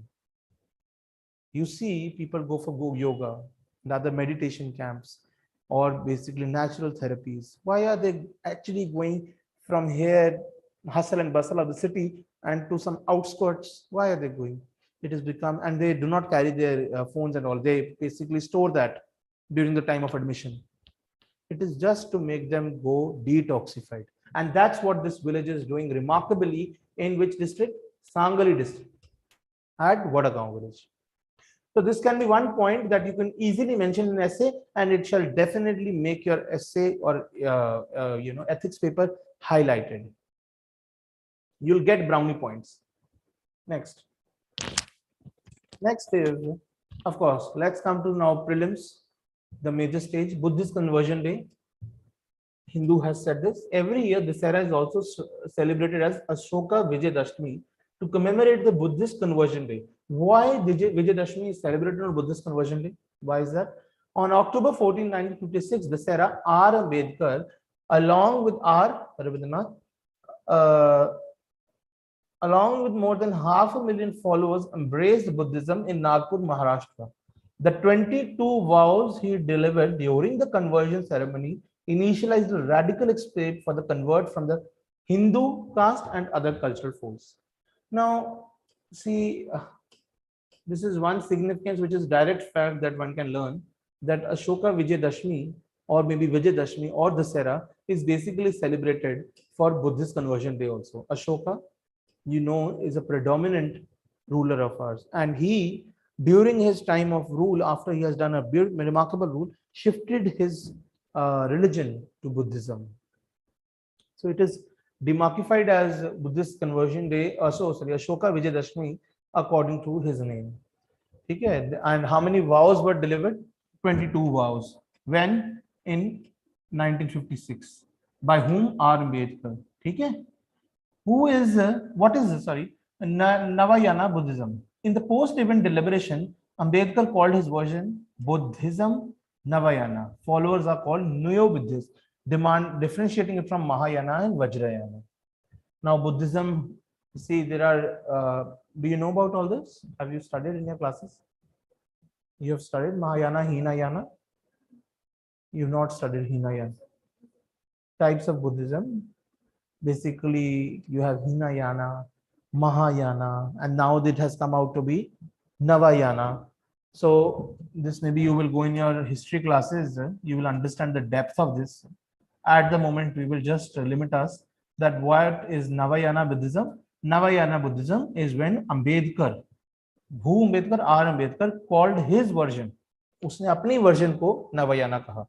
You see people go for yoga, the other meditation camps, or basically natural therapies. Why are they actually going from here, hustle and bustle of the city, and to some outskirts? Why are they going? It has become, and they do not carry their phones and all. They basically store that during the time of admission. It is just to make them go detoxified. And that's what this village is doing remarkably. In which district? Sangali district at Vadagaon village. So this can be one point that you can easily mention in an essay, and it shall definitely make your essay or ethics paper highlighted. You'll get brownie points. Next is, of course, let's come to now prelims, the major stage, Buddhist conversion day. Hindu has said this. Every year, this era is also celebrated as Ashoka Vijayadashmi to commemorate the Buddhist conversion day. Why Vijayadashmi is celebrated on Buddhist conversion day? Why is that? On October 14, 1956, this era, R. Ambedkar, along with R. Rabindranath, along with more than 500,000 followers, embraced Buddhism in Nagpur, Maharashtra. The 22 vows he delivered during the conversion ceremony initialized a radical escape for the convert from the Hindu caste and other cultural force. Now, see, this is one significance which is direct fact that one can learn, that Ashoka Vijayadashmi or maybe Vijayadashmi or Dasera is basically celebrated for Buddhist conversion day also. Ashoka, you know, is a predominant ruler of ours, and he, during his time of rule, after he has done a remarkable rule, shifted his religion to Buddhism. So it is demarkified as Buddhist conversion day, Ashoka Vijayadashmi, according to his name. Okay. And how many vows were delivered? 22 vows. When? In 1956. By whom? R. Ambedkar. Okay. Who is, what is this? Sorry, Navayana Buddhism. In the post-event deliberation, Ambedkar called his version Buddhism Navayana. Followers are called Neo-Buddhists, differentiating it from Mahayana and Vajrayana. Now, Buddhism, see, there are, do you know about all this? Have you studied in your classes? You have studied Mahayana, Hinayana? You have not studied Hinayana. Types of Buddhism. Basically, you have Hinayana, Mahayana, and now it has come out to be Navayana. So this maybe you will go in your history classes, you will understand the depth of this. At the moment, we will just limit us that what is Navayana Buddhism. Navayana Buddhism is when Ambedkar, who Ambedkar, R. Ambedkar, called his version. उसने अपनी version को Navayana कहा.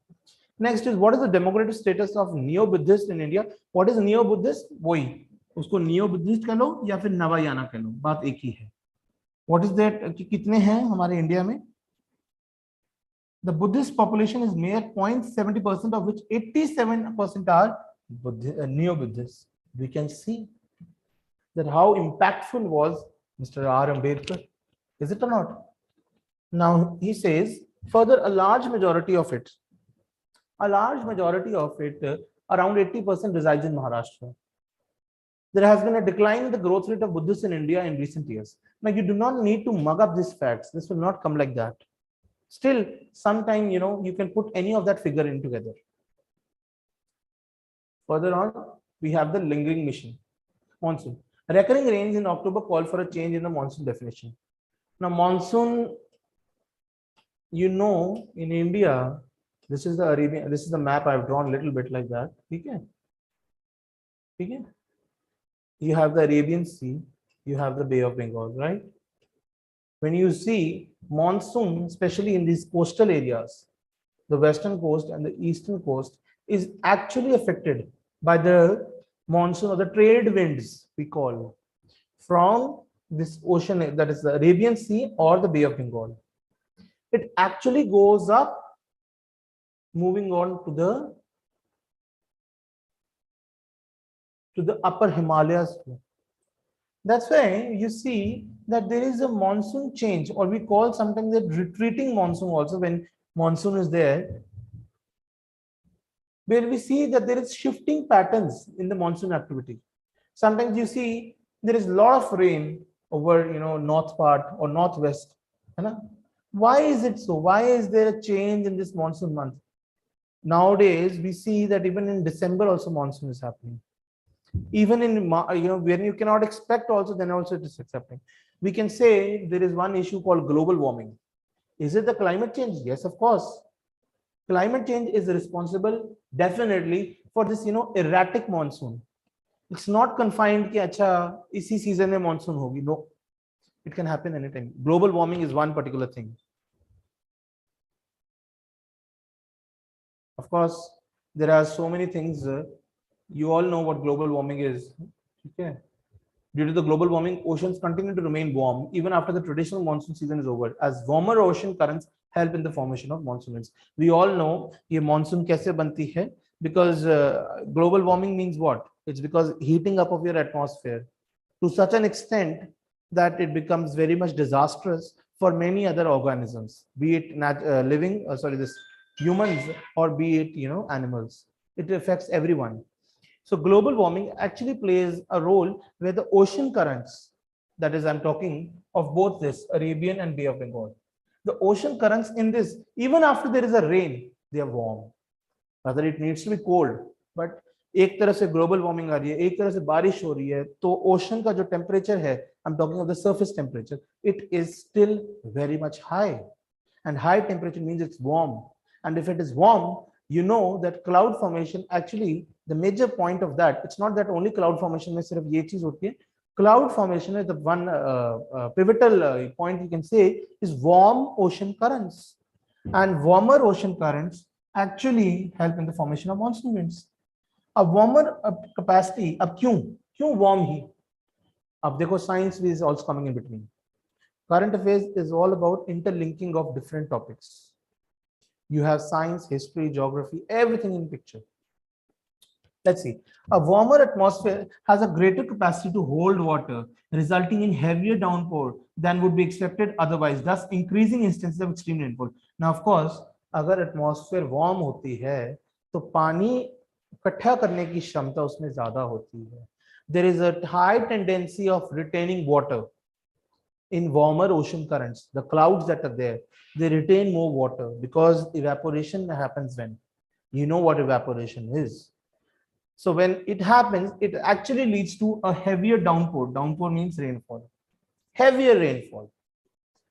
Next is, what is the demographic status of Neo-Buddhist in India? What is Neo-Buddhist? वही, उसको Neo-Buddhist कह लो या फिर नवायाना कह लो, बात एक ही है. What is that? कितने हैं हमारे इंडिया में? The Buddhist population is mere 0.70%, of which 87% are Neo-Buddhists. We can see that how impactful was Mr. R. Ambedkar. Is it or not? Now he says further, a large majority of it, around 80% resides in Maharashtra. There has been a decline in the growth rate of Buddhists in India in recent years. Now, you do not need to mug up these facts. This will not come like that. Still, sometime, you can put any of that figure in together. Further on, we have the lingering mission. Monsoon. Recurring rains in October call for a change in the monsoon definition. Now, monsoon, in India, this is the Arabian, this is the map I've drawn a little bit like that. Okay. Okay. You have the Arabian Sea, you have the Bay of Bengal, right? When you see monsoon, especially in these coastal areas, the western coast and the eastern coast is actually affected by the monsoon or the trade winds, we call, from this ocean, that is the Arabian Sea or the Bay of Bengal. It actually goes up, moving on to the upper Himalayas. That's why you see that there is a monsoon change, or we call sometimes the retreating monsoon also. When monsoon is there, where we see that there is shifting patterns in the monsoon activity. Sometimes you see there is a lot of rain over, north part or northwest. है ना? Why is it so? Why is there a change in this monsoon month? Nowadays, we see that even in December also monsoon is happening. Even in, when you cannot expect also, then also it is happening. We can say there is one issue called global warming. Is it the climate change? Yes, of course. Climate change is responsible definitely for this, erratic monsoon. It's not confined कि अच्छा इसी season में monsoon होगी. No, it can happen anytime. Global warming is one particular thing. Of course, there are so many things. You all know what global warming is. Okay. Due to the global warming, oceans continue to remain warm even after the traditional monsoon season is over, as warmer ocean currents help in the formation of monsoon winds. We all know ये monsoon कैसे बनती है, because global warming means what? It's because heating up of your atmosphere to such an extent that it becomes very much disastrous for many other organisms, be it this humans, or be it animals. It affects everyone. So global warming actually plays a role where the ocean currents, that is, I'm talking of both this Arabian and Bay of Bengal, the ocean currents in this, even after there is a rain, they are warm. Rather, it needs to be cold, but एक तरह से global warming आ रही है, एक तरह से बारिश हो रही है, तो ओशन का जो टेम्परेचर है, I am talking of the surface temperature, it is still very much high, and high temperature means it's warm, and if it is warm, you know that cloud formation, actually the major point of that, it's not that only cloud formation में सिर्फ ये चीज होती है. Cloud formation is the one pivotal point you can say is warm ocean currents, and warmer ocean currents actually help in the formation of monsoon winds. A warmer capacity, अब क्यों warm ही? अब देखो science is also coming in between. Current affairs is all about interlinking of different topics. You have science, history, geography, everything in picture. Let's see. A warmer atmosphere has a greater capacity to hold water, resulting in heavier downpour than would be expected otherwise, thus increasing instances of extreme rainfall. Now, of course, अगर atmosphere warm होती है, तो पानी इकट्ठा करने की क्षमता उसमें ज्यादा होती है. There is a high tendency of retaining water in warmer ocean currents. The clouds that are there, they retain more water because evaporation happens when, you know what evaporation is. So when it happens, it actually leads to a heavier downpour. Downpour means rainfall, heavier rainfall.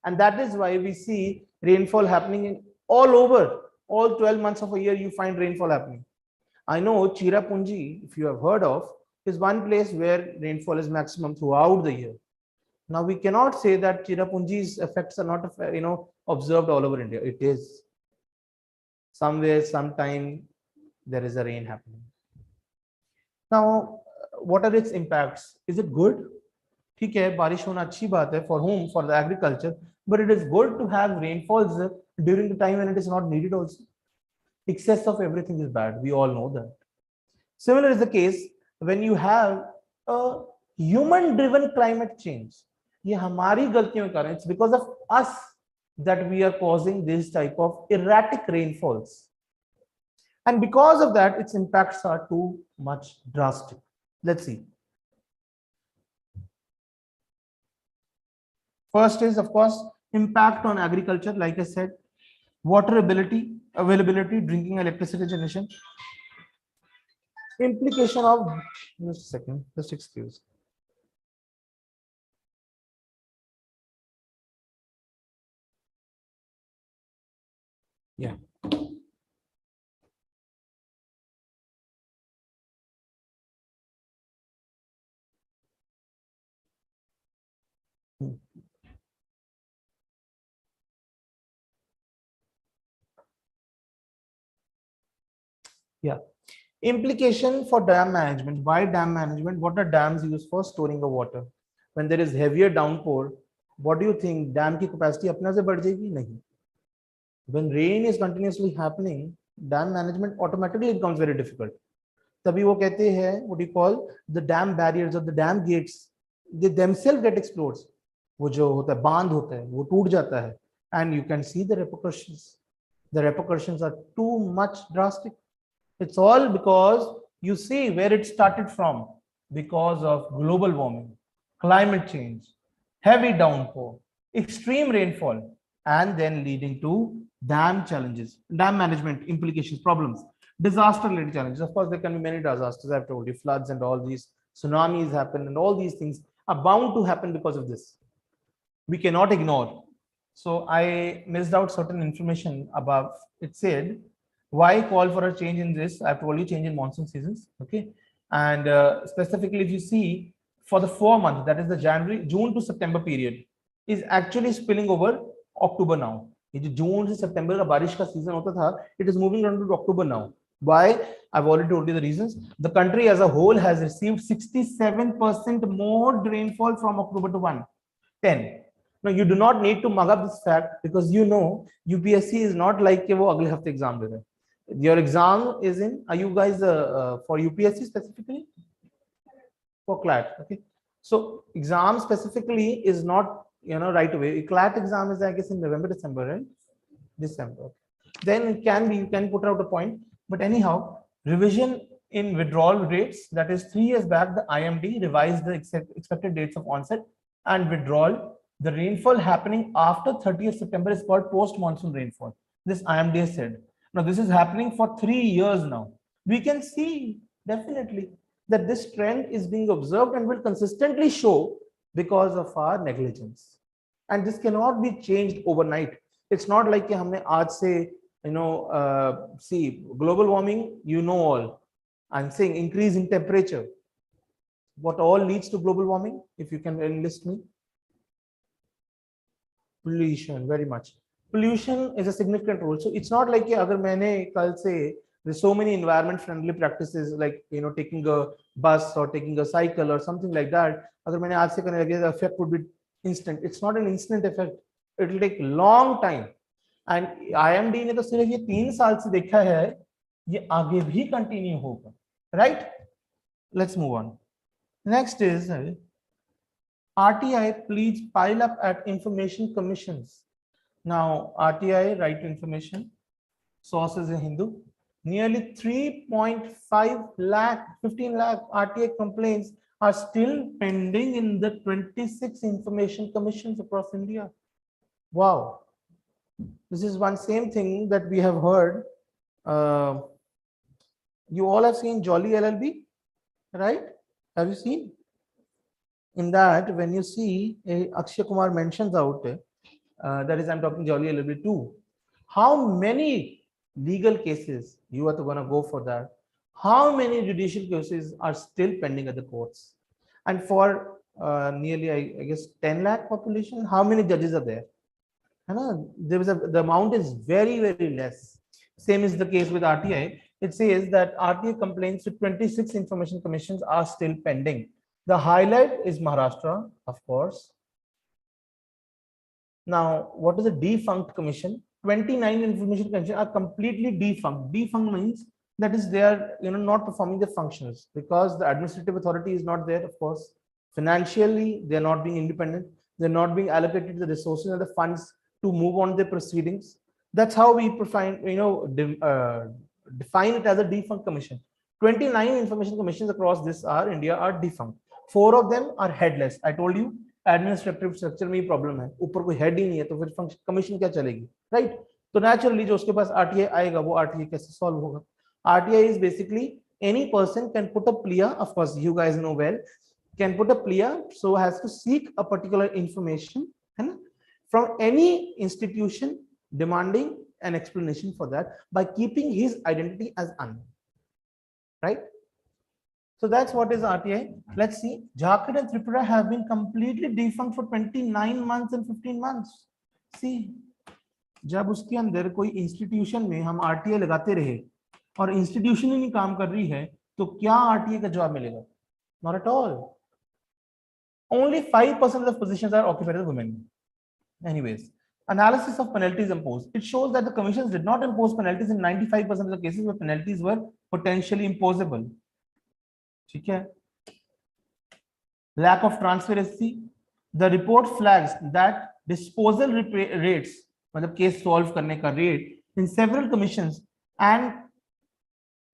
And that is why we see rainfall happening in all over, all 12 months of a year, you find rainfall happening. I know Cherrapunji, if you have heard of, is one place where rainfall is maximum throughout the year. Now we cannot say that Cherrapunji's effects are not, observed all over India. It is. Somewhere, sometime, there is a rain happening. Now, what are its impacts? Is it good? ठीक है, बारिश होना अच्छी बात है. For whom? For the agriculture. But it is good to have rainfalls during the time when it is not needed also. Excess of everything is bad. We all know that. Similar is the case when you have a human-driven climate change. ये हमारी गलतियों के कारण, it's because of us that we are causing this type of erratic rainfalls, and because of that its impacts are too much drastic. Let's see. First is, of course, impact on agriculture. Like I said, water availability, drinking, electricity generation. Implication of, just a second, just excuse. Yeah. Yeah. Implication for dam management. Why dam management? What are dams used for? Storing the water. When there is heavier downpour, what do you think? Dam की capacity अपने से बढ़ जाएगी? नहीं. When rain is continuously happening, dam management automatically becomes very difficult. तभी वो कहते हैं, what do you call, the dam barriers or the dam gates, they themselves get explodes. वो जो होता है बांध होता है वो टूट जाता है, and you can see the repercussions. The repercussions are too much drastic. It's all because you see where it started from, because of global warming, climate change, heavy downpour, extreme rainfall, and then leading to dam challenges, dam management implications, problems, disaster related challenges. Of course, there can be many disasters. I've told you, floods and all these tsunamis happen, and all these things are bound to happen because of this. We cannot ignore. So I missed out certain information above. It said, why call for a change in this? I've told you change in monsoon seasons. Okay. And specifically, if you see for the 4 months, that is the June to September period, is actually spilling over October now. June to September का बारिश का season होता था, it is moving on to October now. Why? I've already told you the reasons. The country as a whole has received 67% more rainfall from October to 10. Now you do not need to mug up this fact, because you know UPSC is not like कि वो अगले हफ्ते exam दे रहे हैं. Your exam is in, are you guys for UPSC specifically? For CLAT, okay. So exam specifically is not, right away. CLAT exam is, I guess, in November, December, right? December. Okay. Then it can be, you can put out a point, but anyhow, revision in withdrawal rates, that is 3 years back, the IMD revised the expected dates of onset and withdrawal. The rainfall happening after 30th September is called post-monsoon rainfall. This IMD has said. Now, this is happening for 3 years now. We can see definitely that this trend is being observed and will consistently show because of our negligence. And this cannot be changed overnight. It's not like humne aaj se, see, global warming, all. I'm saying increase in temperature. What all leads to global warming? If you can enlist me. Pollution, very much. Pollution is a significant role. So it's not like agar maine kal se, there's so many environment friendly practices like taking a bus or taking a cycle or something like that. Agar maine aaj se karne lage, the effect would be instant. It's not an instant effect. It will take long time. And IMD ने तो सिर्फ ये 3 साल से देखा है, ये आगे भी कंटिन्यू होगा, right? Let's move on. Next is RTI pleads pile up at information commissions. Now RTI, right to information, source is in Hindu. Nearly 3.5 lakh, 15 lakh RTI complaints are still pending in the 26 information commissions across India. Wow. This is one same thing that we have heard. You all have seen Jolly LLB, right? Have you seen? In that, when you see Akshay Kumar mentions out, that is, I'm talking Jolly LLB 2, how many legal cases you are going to go for that? How many judicial cases are still pending at the courts? And for nearly, I guess, 10 lakh population, how many judges are there? The amount is very, very less. Same is the case with RTI. It says that RTI complaints to 26 information commissions are still pending. The highlight is Maharashtra, of course. Now, what is a defunct commission? 29 information commissions are completely defunct. Defunct means that is they are not performing their functions because the administrative authority is not there, of course. Financially, they are not being independent. They're not being allocated the resources and the funds to move on the proceedings. That's how we define it as a defunct commission. 29 information commissions across India are defunct. 4 of them are headless. I told you administrative structure में problem है, ऊपर कोई head ही नहीं है, तो फिर commission क्या चलेगी, right? तो naturally जो उसके पास RTI आएगा, वो RTI कैसे solve होगा? RTI is basically any person can put a plea, of course you guys know well, can put a plea, so has to seek a particular information from any institution demanding an explanation for that by keeping his identity as unknown, right? So that's what is RTI. Let's see. Jharkhand and Tripura have been completely defunct for 29 months and 15 months. See, जब उसके अंदर कोई institution में हम RTI लगाते रहे और institution ही नहीं काम कर रही है, तो क्या RTI का जवाब मिलेगा? Not at all. Only 5% of the positions are occupied by women. Anyways, analysis of penalties imposed. It shows that the commissions did not impose penalties in 95% of the cases where penalties were potentially imposable. Okay. Lack of transparency. The report flags that disposal rates, मतलब case solve करने का rate in several commissions and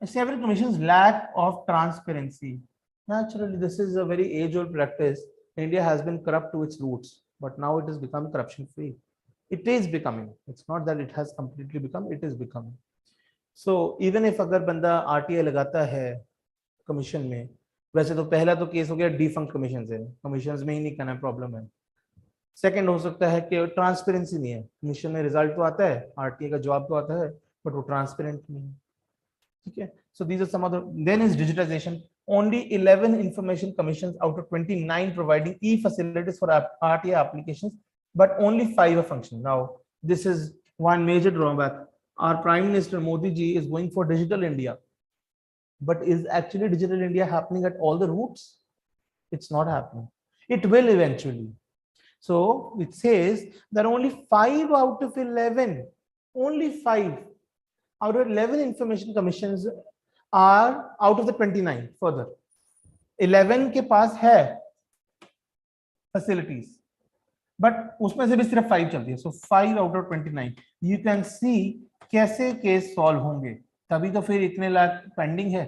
Several commissions lack of transparency. Naturally, this is a very age-old practice. India has been corrupt to its roots, but now it has become corruption-free. It is becoming. It's not that it has completely become. It is becoming. So even if अगर बंदा RTI लगाता है commission में, वैसे तो पहला तो case हो गया डिफंक्ट कमीशन से, कमीशन में ही नहीं करना प्रॉब्लम है. सेकंड हो सकता है कि ट्रांसपेरेंसी नहीं है, कमीशन में रिजल्ट तो आता है, आरटीआई का जवाब तो आता है, बट वो ट्रांसपेरेंट नहीं है. ठीक है. So these are some other. Then is digitization. Only 11 information commissions out of 29 providing e-facilities for RTI applications, but only 5 are functioning. Now, this is one major drawback. Our Prime Minister Modi ji is going for digital India, but is actually digital India happening at all the roots? It's not happening. It will eventually. So it says that only 5 out of 11, only 5 out of 11 information commissions are out of the 29. Further 11 के पास है facilities, but उसमें से भी सिर्फ 5 चलती है. So 5 out of 29. You can see कैसे case solve होंगे. तभी तो फिर इतने लाख पेंडिंग है.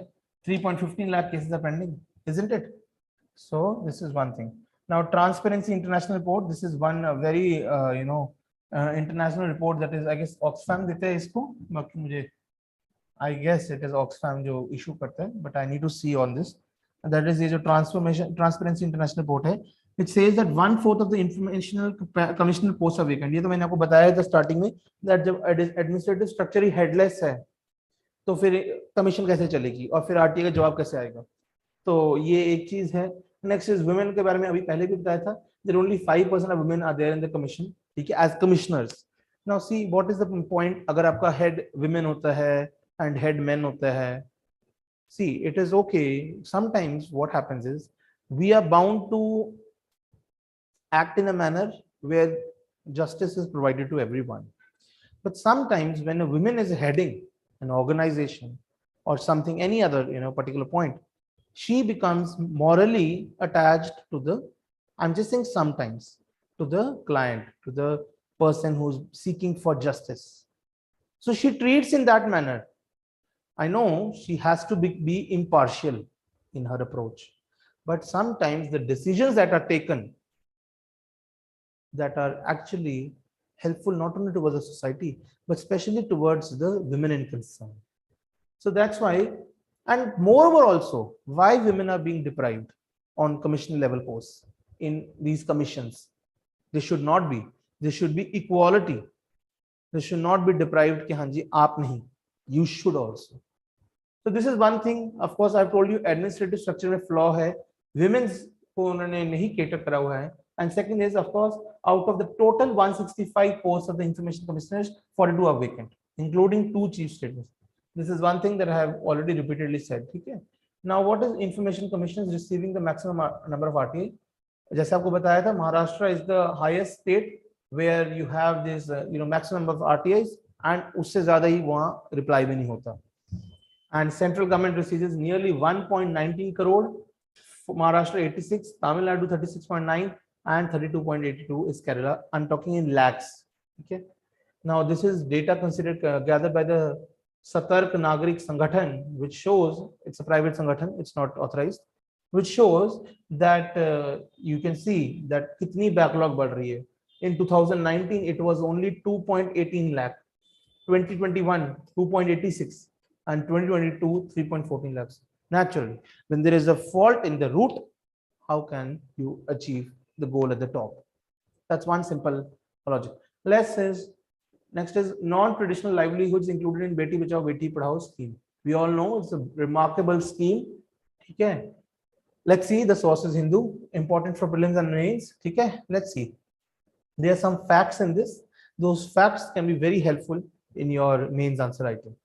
3.15 lakh cases are pending, isn't it? So this is one thing. Now, Transparency International report. This is one very international report that is, I guess, Oxfam देते हैं इसको. बाकी मुझे I guess it is Oxfam जो issue करता है, but I need to see on this. And that is ये जो Transparency International report है. It says that 1/4 of the informational commissioner posts are vacant. ये तो मैंने आपको बताया था स्टार्टिंग में, that जब administrative structure ही headless है, तो फिर कमीशन कैसे चलेगी और फिर आरटीआई का जवाब कैसे आएगा. तो ये एक चीज है. नेक्स्ट इज वुमेन के बारे में अभी पहले भी बताया था. There only 5% of women are there in the commission. ठीक है, as commissioners. Now see what is the point. अगर आपका हेड वुमेन होता है एंड हेड मेन होता है, see it is okay. Sometimes what happens is we are bound to act in a manner where justice is provided to everyone. But sometimes when a woman is heading an organization or something, any other particular point, she becomes morally attached to the, I'm just saying sometimes, to the client, to the person who's seeking for justice. So she treats in that manner. I know she has to be impartial in her approach, but sometimes the decisions that are taken that are actually helpful not only towards the society, but especially towards the women in concern. So that's why, and moreover also, why women are being deprived on commission level posts in these commissions. They should not be. There should be equality. They should not be deprived कि हाँ जी आप नहीं, you should also. So this is one thing. Of course, I've told you administrative structure में flaw है. Women's को उन्होंने नहीं cater करा हुआ है. And second is, of course, out of the total 165 posts of the information commissioners, 42 are vacant, including 2 chief statements. This is one thing that I have already repeatedly said. Okay. Now, what is information commissioners receiving the maximum number of RTA? जैसे आपको बताया था, Maharashtra is the highest state where you have this maximum number of RTIs, and उससे ज़्यादा ही वहाँ reply भी नहीं होता. And central government receives nearly 1.19 crore. Maharashtra 86, Tamil Nadu 36.9. And 32.82 is Kerala. I'm talking in lakhs. Okay. Now this is data considered gathered by the Satark Nagarik Sangathan, which shows it's a private Sangathan, it's not authorized, which shows that you can see that kitni backlog बढ़ रही है. In 2019 it was only 2.18 lakh, 2021 2.86, and 2022 3.14 lakhs. Naturally, when there is a fault in the root, how can you achieve the goal at the top? That's one simple logic. Next is non-traditional livelihoods included in Beti Bachao Beti Padhao scheme. We all know it's a remarkable scheme. Okay. Let's see, the source is Hindu, important for prelims and mains. Okay. Let's see. There are some facts in this. Those facts can be very helpful in your mains answer item.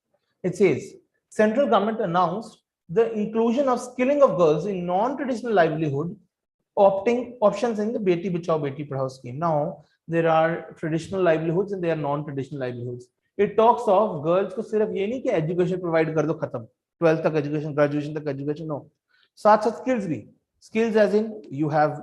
It says, central government announced the inclusion of skilling of girls in non-traditional livelihood options in the Beti Bachao Beti Padhao scheme. Now there are traditional livelihoods and there are non-traditional livelihoods. It talks of girls को सिर्फ ये नहीं कि education provide कर दो खत्म, 12th तक education, graduation तक education, no. साथ साथ skills भी, skills as in you have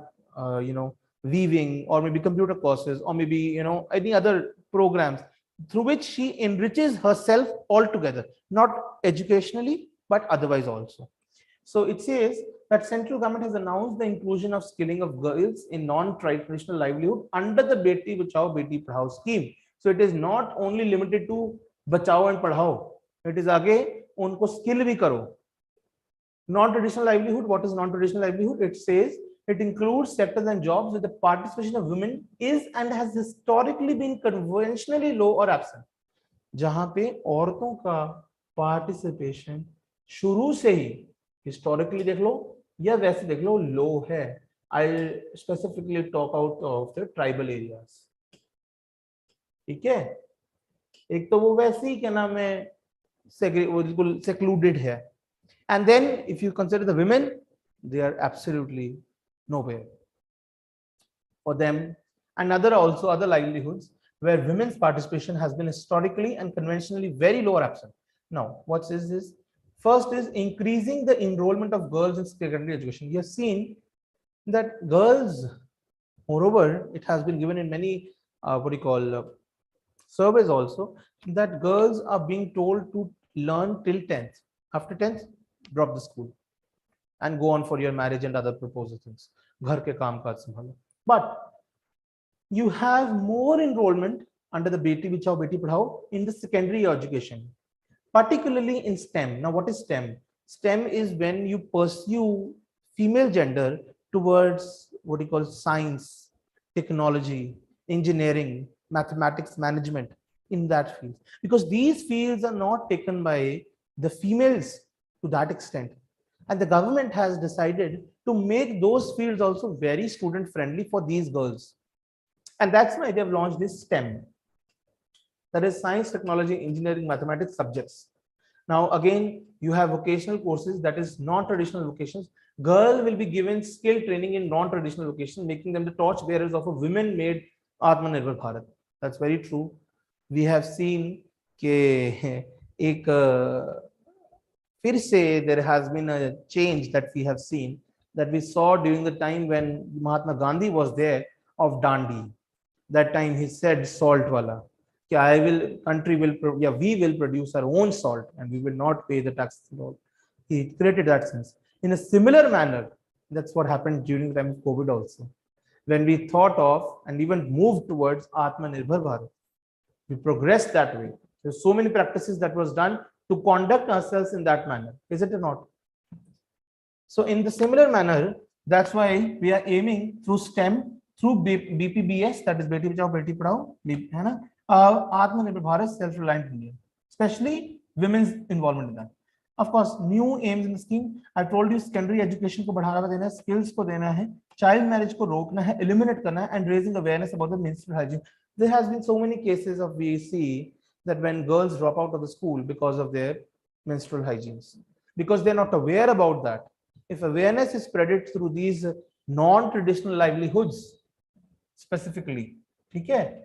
weaving or maybe computer courses or maybe any other programs through which she enriches herself altogether, not educationally but otherwise also. So it says that central government has announced the inclusion of skilling of girls in non-traditional livelihood under the Beti Bachao Beti Padhao scheme. So it is not only limited to Bachao and Padhao. It is आगे उनको skill भी करो. Non-traditional livelihood. What is non-traditional livelihood? It says it includes sectors and jobs where the participation of women is and has historically been conventionally low or absent. जहां पे औरतों का participation शुरू से ही हिस्टोरिकली देख लो या वैसे देख लो लो है. I specifically talk out of the tribal areas. ठीक है, एक तो वो वैसे ही क्या नाम है बिल्कुल सेक्लूडेड है. And then if you consider the women, they are absolutely nowhere for them. And other livelihoods where women's participation has been historically and conventionally very low or absent. Now, what is this? First is increasing the enrollment of girls in secondary education. You have seen that girls, moreover, it has been given in many surveys also, that girls are being told to learn till 10th. After 10th, drop the school and go on for your marriage and other proposed things. घर के काम काज संभालो. But you have more enrollment under the Beti Bachao Beti Padhao in the secondary education, particularly in STEM. Now, what is STEM? STEM is when you pursue female gender towards what you call science, technology, engineering, mathematics, management, in that field, because these fields are not taken by the females to that extent, and the government has decided to make those fields also very student friendly for these girls, and that's why they have launched this STEM, that is science, technology, engineering, mathematics subjects. Now again, you have vocational courses, that is non-traditional vocations. Girl will be given skill training in non-traditional vocations, making them the torch bearers of a women-made Atmanirbhar Bharat. That's very true. We have seen कि एक फिर से there has been a change that we have seen, that we saw during the time when Mahatma Gandhi was there of Dandi. That time he said salt wala, we will produce our own salt and we will not pay the taxes at all. He created that sense. In a similar manner, that's what happened during the time of COVID also, when we thought of and even moved towards Atmanirbhar Bharat. We progressed that way. There's so many practices that was done to conduct ourselves in that manner, is it or not? So in the similar manner, that's why we are aiming through STEM, through BPBS, that is Beti Bachao Beti Padhao, Atmanirbhar Bharat, self-reliant India, especially women's involvement in that. Of course, new aims in the scheme. I told you secondary education को बढ़ावा देना है, skills को देना है, child marriage को रोकना है, eliminate करना है, and raising awareness about the menstrual hygiene. There has been so many cases of we see that when girls drop out of the school because of their menstrual hygienes, because they're not aware about that. If awareness is spreaded through these non-traditional livelihoods specifically, okay,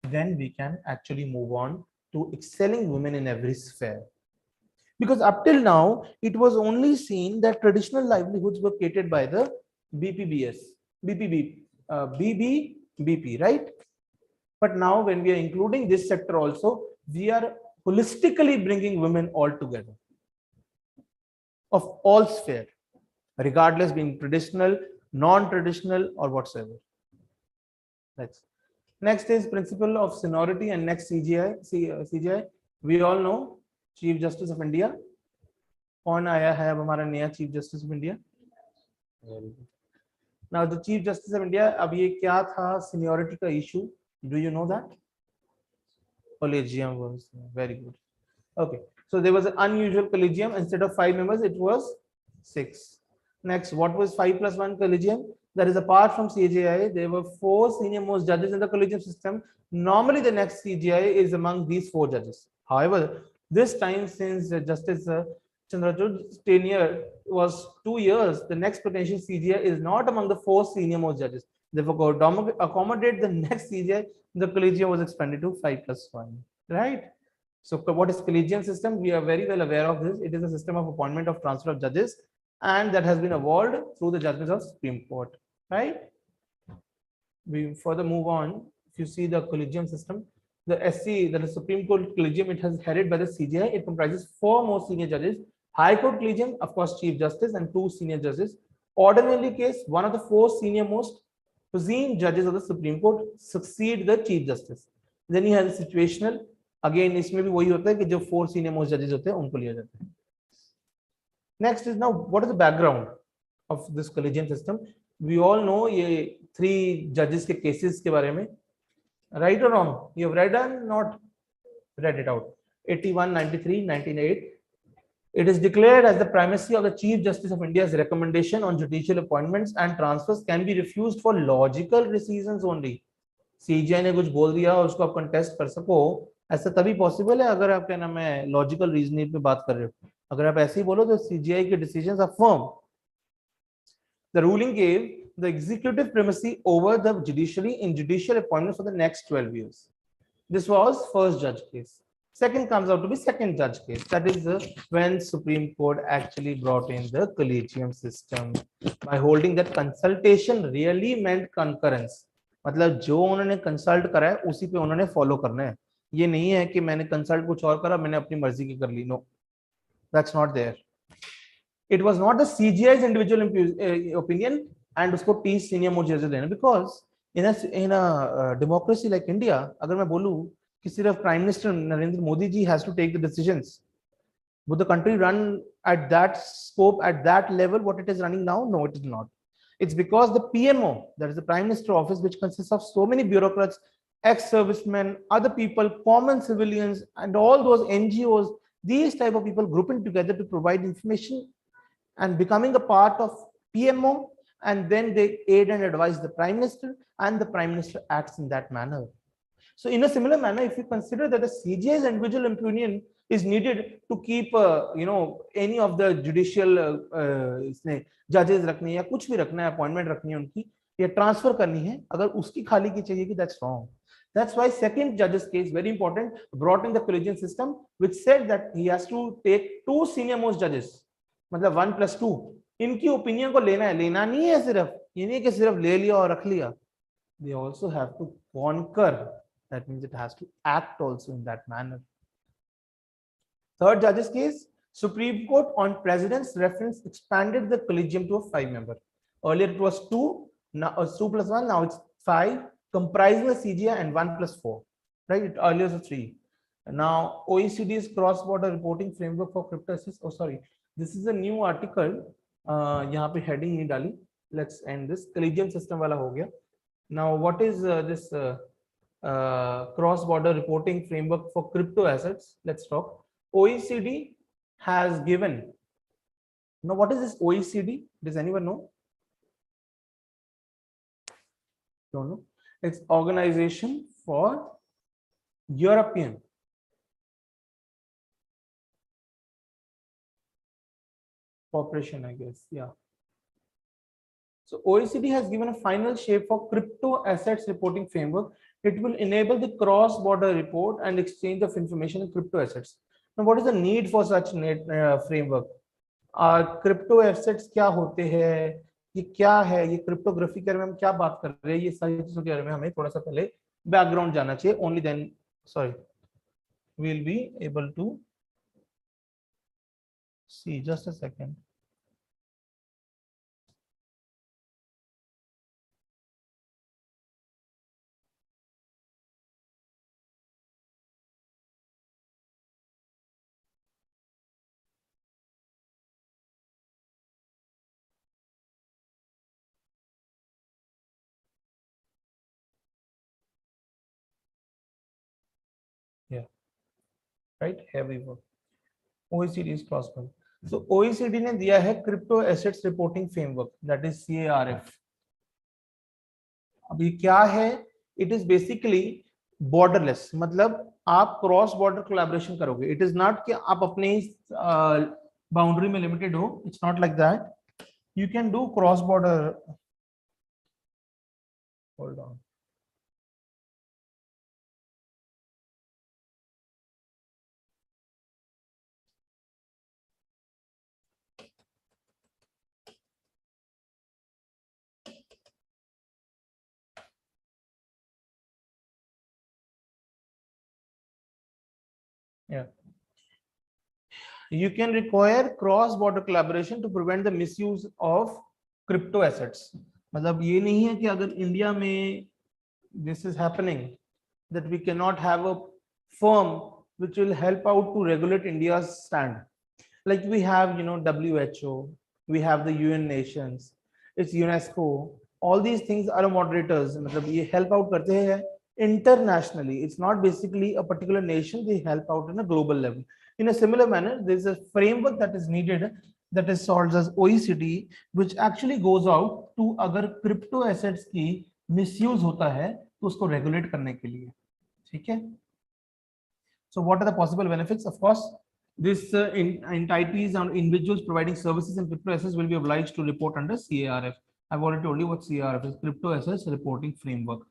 then we can actually move on to excelling women in every sphere. Because up till now, it was only seen that traditional livelihoods were catered by the BPBS, BBBP, right? But now when we are including this sector also, we are holistically bringing women all together of all sphere, regardless being traditional, non-traditional or whatsoever. Next is principle of seniority and next CGI. We all know Chief Justice of India. कौन आया है अब हमारा नया Chief Justice of India? Now the Chief Justice of India, अब ये क्या था seniority का issue? Do you know that? Collegium was very good. Okay, so there was an unusual collegium. Instead of 5 members, it was 6. Next, what was 5 plus 1 collegium? That is, apart from CJI, there were 4 senior most judges in the collegium system. Normally, the next CJI is among these 4 judges. However, this time, since Justice Chandrachud's tenure was 2 years, the next potential CJI is not among the 4 senior most judges. Therefore, to accommodate the next CJI, the collegium was expanded to 5 plus 1. Right? So, what is collegium system? We are very well aware of this. It is a system of appointment of transfer of judges, and that has been evolved through the judgments of Supreme Court. Right? We further move on. If you see the collegium system, The SC, that is Supreme Court Collegium, it has headed by the CJI. It comprises 4 more senior judges. High Court Collegium, of course, Chief Justice and 2 senior judges. Ordinarily case, one of the 4 senior most presumed judges of the Supreme Court succeed the Chief Justice. Then you have the situational. Again, इसमें भी वही होता है कि जो 4 senior most judges होते हैं उनको लिया जाता है. Next is now, what is the background of this collegium system? We all know ये 3 judges के cases के बारे में. Right or wrong? You have read and not read it out. 81, 93, 1908. It is declared as the primacy of the Chief Justice of India's recommendation on judicial appointments and transfers can be refused for logical reasons only. CJI ने कुछ बोल दिया और उसको आप contest कर सको, ऐसा तभी possible है अगर आप क्या नाम है logical reasoning पे बात कर रहे हो. अगर आप ऐसे ही बोलो तो CJI के decisions are firm. The ruling gave the executive primacy over the judiciary in judicial appointments for the next 12 years. This was first judge case. Second comes out to be second judge case. That is when Supreme Court actually brought in the collegium system by holding that consultation really meant concurrence. मतलब जो उन्होंने consult करा है उसी पे उन्होंने follow करना है. ये नहीं है कि मैंने कंसल्ट कुछ और करा मैंने अपनी मर्जी की कर ली. No, that's not there. It was not the CGI's individual opinion and उसको 30 senior most judges देना, because in a democracy like India, अगर मैं बोलूँ कि सिर्फ Prime Minister Narendra Modi ji has to take the decisions, would the country run at that scope, at that level, what it is running now? No, it is not. It's because the PMO, that is the Prime Minister office, which consists of so many bureaucrats, ex-servicemen, other people, common civilians, and all those NGOs, these type of people grouping together to provide information and becoming a part of PMO, and then they aid and advise the Prime Minister, and the Prime Minister acts in that manner. So in a similar manner, if you consider that the CJI's individual opinion is needed to keep any of the judicial judges रखने या कुछ भी रखना है, appointment रखनी है उनकी या transfer करनी है, अगर उसकी खाली की चाहिए कि that's wrong. That's why second judge's case, very important, brought in the collegium system, which said that he has to take 2 senior most judges, मतलब 1+2, इनकी opinion को लेना है, लेना नहीं है सिर्फ, ये नहीं कि सिर्फ ले लिया और रख लिया. They also have to concur. That means it has to act also in that manner. Third judge's case, Supreme Court on President's reference expanded the collegium to a 5-member. Earlier it was 2, now 2+1, now it's 5, comprising the CGI and 1+4. Right? It earlier was 3. Now OECD's cross-border reporting framework for crypto assets. Oh, sorry, this is a new article. यहाँ पे heading नहीं डाली. Let's end this. Collegium system वाला हो गया. Now what is this cross-border reporting framework for crypto assets? Let's talk. OECD has given. Now, what is this OECD? Does anyone know? Don't know. It's Organization for European Cooperation, I guess. Yeah. So OECD has given a final shape for crypto assets reporting framework. It will enable the cross-border report and exchange of information in crypto assets. Now, what is the need for such framework? Crypto assets क्या होते हैं? ये क्या है? ये cryptography के बारे में हम क्या बात कर रहे हैं? ये सारी चीजों के बारे में हमें थोड़ा सा पहले background जानना चाहिए. Only then, sorry, we'll be able to see. Just a second. Yeah, right. Here we go. OECD is cross-border. So OECD ने दिया है crypto assets reporting framework, that is CARF. अब ये क्या है? It is basically borderless. मतलब आप cross border collaboration करोगे. इट इज नॉट कि आप अपने बाउंड्री में लिमिटेड हो. It's not like that. You can do cross border. Hold on. Yeah. You can require cross-border collaboration to prevent the misuse of crypto assets. मतलब ये नहीं है कि अगर इंडिया में this is happening, that we cannot have a firm which will help out to regulate India's stand. Like we have, WHO, we have the UN nations, it's UNESCO. All these things are moderators. मतलब ये help out करते हैं internationally. It's not basically a particular nation. They help out in a global level. In a similar manner, there is a framework that is needed, that is called as OECD, which actually goes out to अगर crypto assets की misuse होता है तो उसको regulate करने के लिए, ठीक है? So what are the possible benefits? Of course, this entities and individuals providing services in crypto assets will be obliged to report under CARF. I've already told you what CARF is, Crypto Assets Reporting Framework.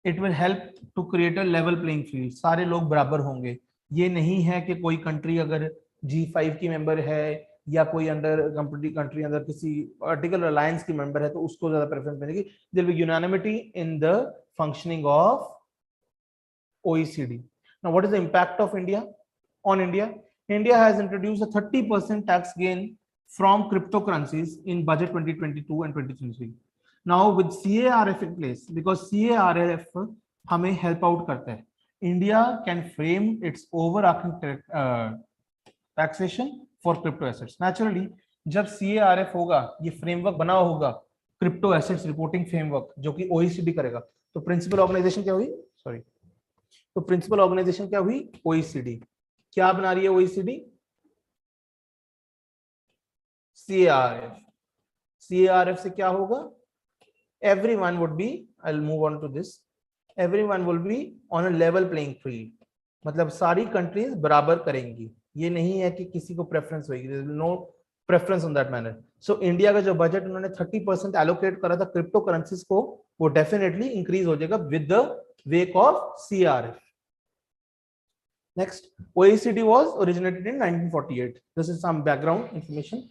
It will help to create a level playing field. सारे लोग बराबर होंगे. ये नहीं है कि कोई country अगर G5 की मेंबर है या कोई अंडर कंट्री अंदर किसी पर्टिकुलर अलायंस की मेंबर है तो उसको ज्यादा प्रेफरेंस मिलेगी. There will be unanimity in the functioning of OECD. Now, what is the impact of India on India? India has introduced a 30% tax gain from cryptocurrencies in budget 2022 and 2023. Now, with CARF in place, because CARF हमें help out करता है, India can frame its overarching taxation for crypto assets. Naturally, जब CARF होगा, ये framework बना होगा, crypto assets reporting framework, जो कि OECD करेगा, तो principal organization क्या हुई? Sorry. तो प्रिंसिपल ऑर्गेनाइजेशन क्या हुई? OECD. क्या बना रही है OECD? CARF. CARF से क्या होगा? Everyone would be, I'll move on to this, everyone will be on a level playing field. मतलब सारी कंट्रीज बराबर करेंगी. ये नहीं है कि किसी को प्रेफरेंस होगी. There is no preference on that manner. So India का जो बजट उन्होंने 30% एलोकेट करा था क्रिप्टो करेंसीज को, वो डेफिनेटली इंक्रीज हो जाएगा with the wake of CRF. Next, OECD was originated in 1948. This is some background information.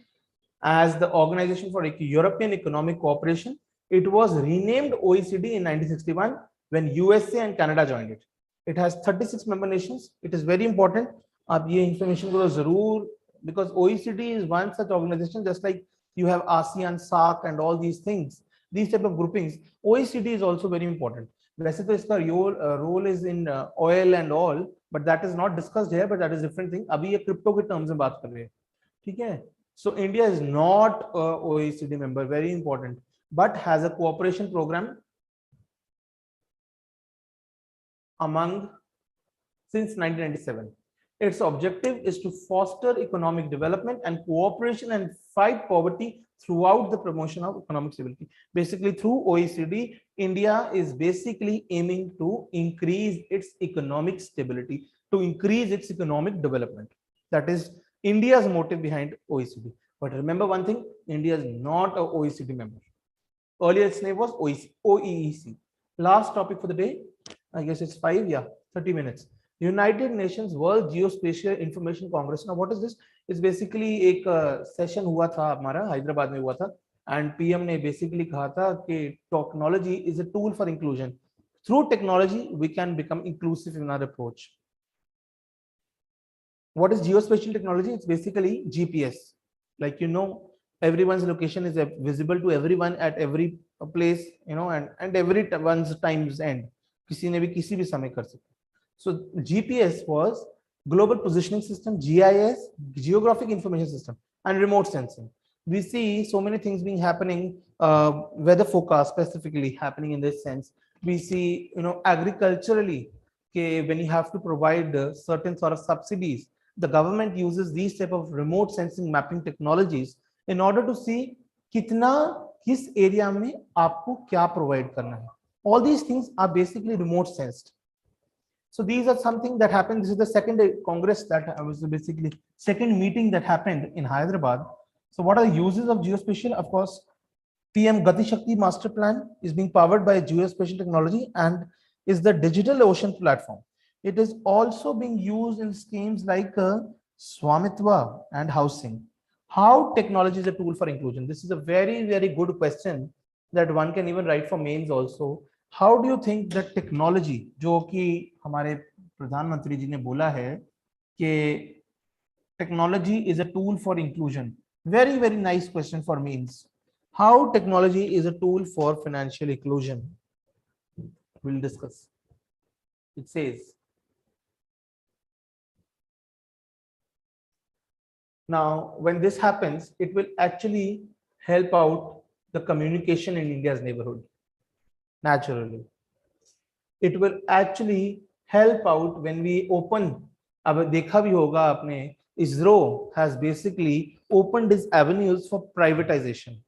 As the Organization for European Economic Cooperation, it was renamed OECD in 1961 when USA and Canada joined it. It has 36 member nations. It is very important. आप ये information को जरूर, because OECD is one such organization, just like you have ASEAN, SAARC, and all these things. These type of groupings. OECD is also very important. वैसे तो इसका role is in oil and all, but that is not discussed here, but that is different thing. अभी ये crypto के terms में बात कर रहे हैं, ठीक है? So India is not a OECD member, very important, but has a cooperation program among since 1997. Its objective is to foster economic development and cooperation and fight poverty throughout the promotion of economic stability. Basically, through OECD, India is basically aiming to increase its economic stability, to increase its economic development. That is India's motive behind OECD. But remember one thing, India is not an OECD member. Earlier its name was OEEC. Last topic for the day, I guess it's 30 minutes. United Nations World Geospatial Information Congress. Now what is this? It's basically एक session हुआ था हमारा हैदराबाद में हुआ था, and PM ने basically कहा था कि technology is a tool for inclusion. Through technology we can become inclusive in our approach. What is geospatial technology? It's basically GPS. Like, you know, everyone's location is visible to everyone at every place, you know, and everyone's times end. किसी ने भी किसी भी समय कर सकते. So GPS was Global Positioning System, GIS, Geographic Information System, and remote sensing. We see so many things being happening, weather forecast specifically happening in this sense. We see, you know, agriculturally, okay, when you have to provide certain sort of subsidies, the government uses these type of remote sensing mapping technologies in order to see कितना किस area में आपको क्या provide करना है. All these things are basically remote sensed. So these are something that happened. This is the second Congress that was basically second meeting that happened in Hyderabad. So what are the uses of geospatial? Of course, PM Gati Shakti Master Plan is being powered by geospatial technology and is the digital ocean platform. It is also being used in schemes like Swamitwa and housing. How technology is a tool for inclusion? This is a very, very good question that one can even write for mains also. How do you think that technology, जो कि हमारे प्रधानमंत्री जी ने बोला है कि technology is a tool for inclusion. Very nice question for me. How technology is a tool for financial inclusion? We'll discuss. It says, now when this happens, it will actually help out the communication in India's neighborhood. Naturally, it will actually help out when we open. अब देखा भी होगा आपने, ISRO has basically opened its avenues for privatization.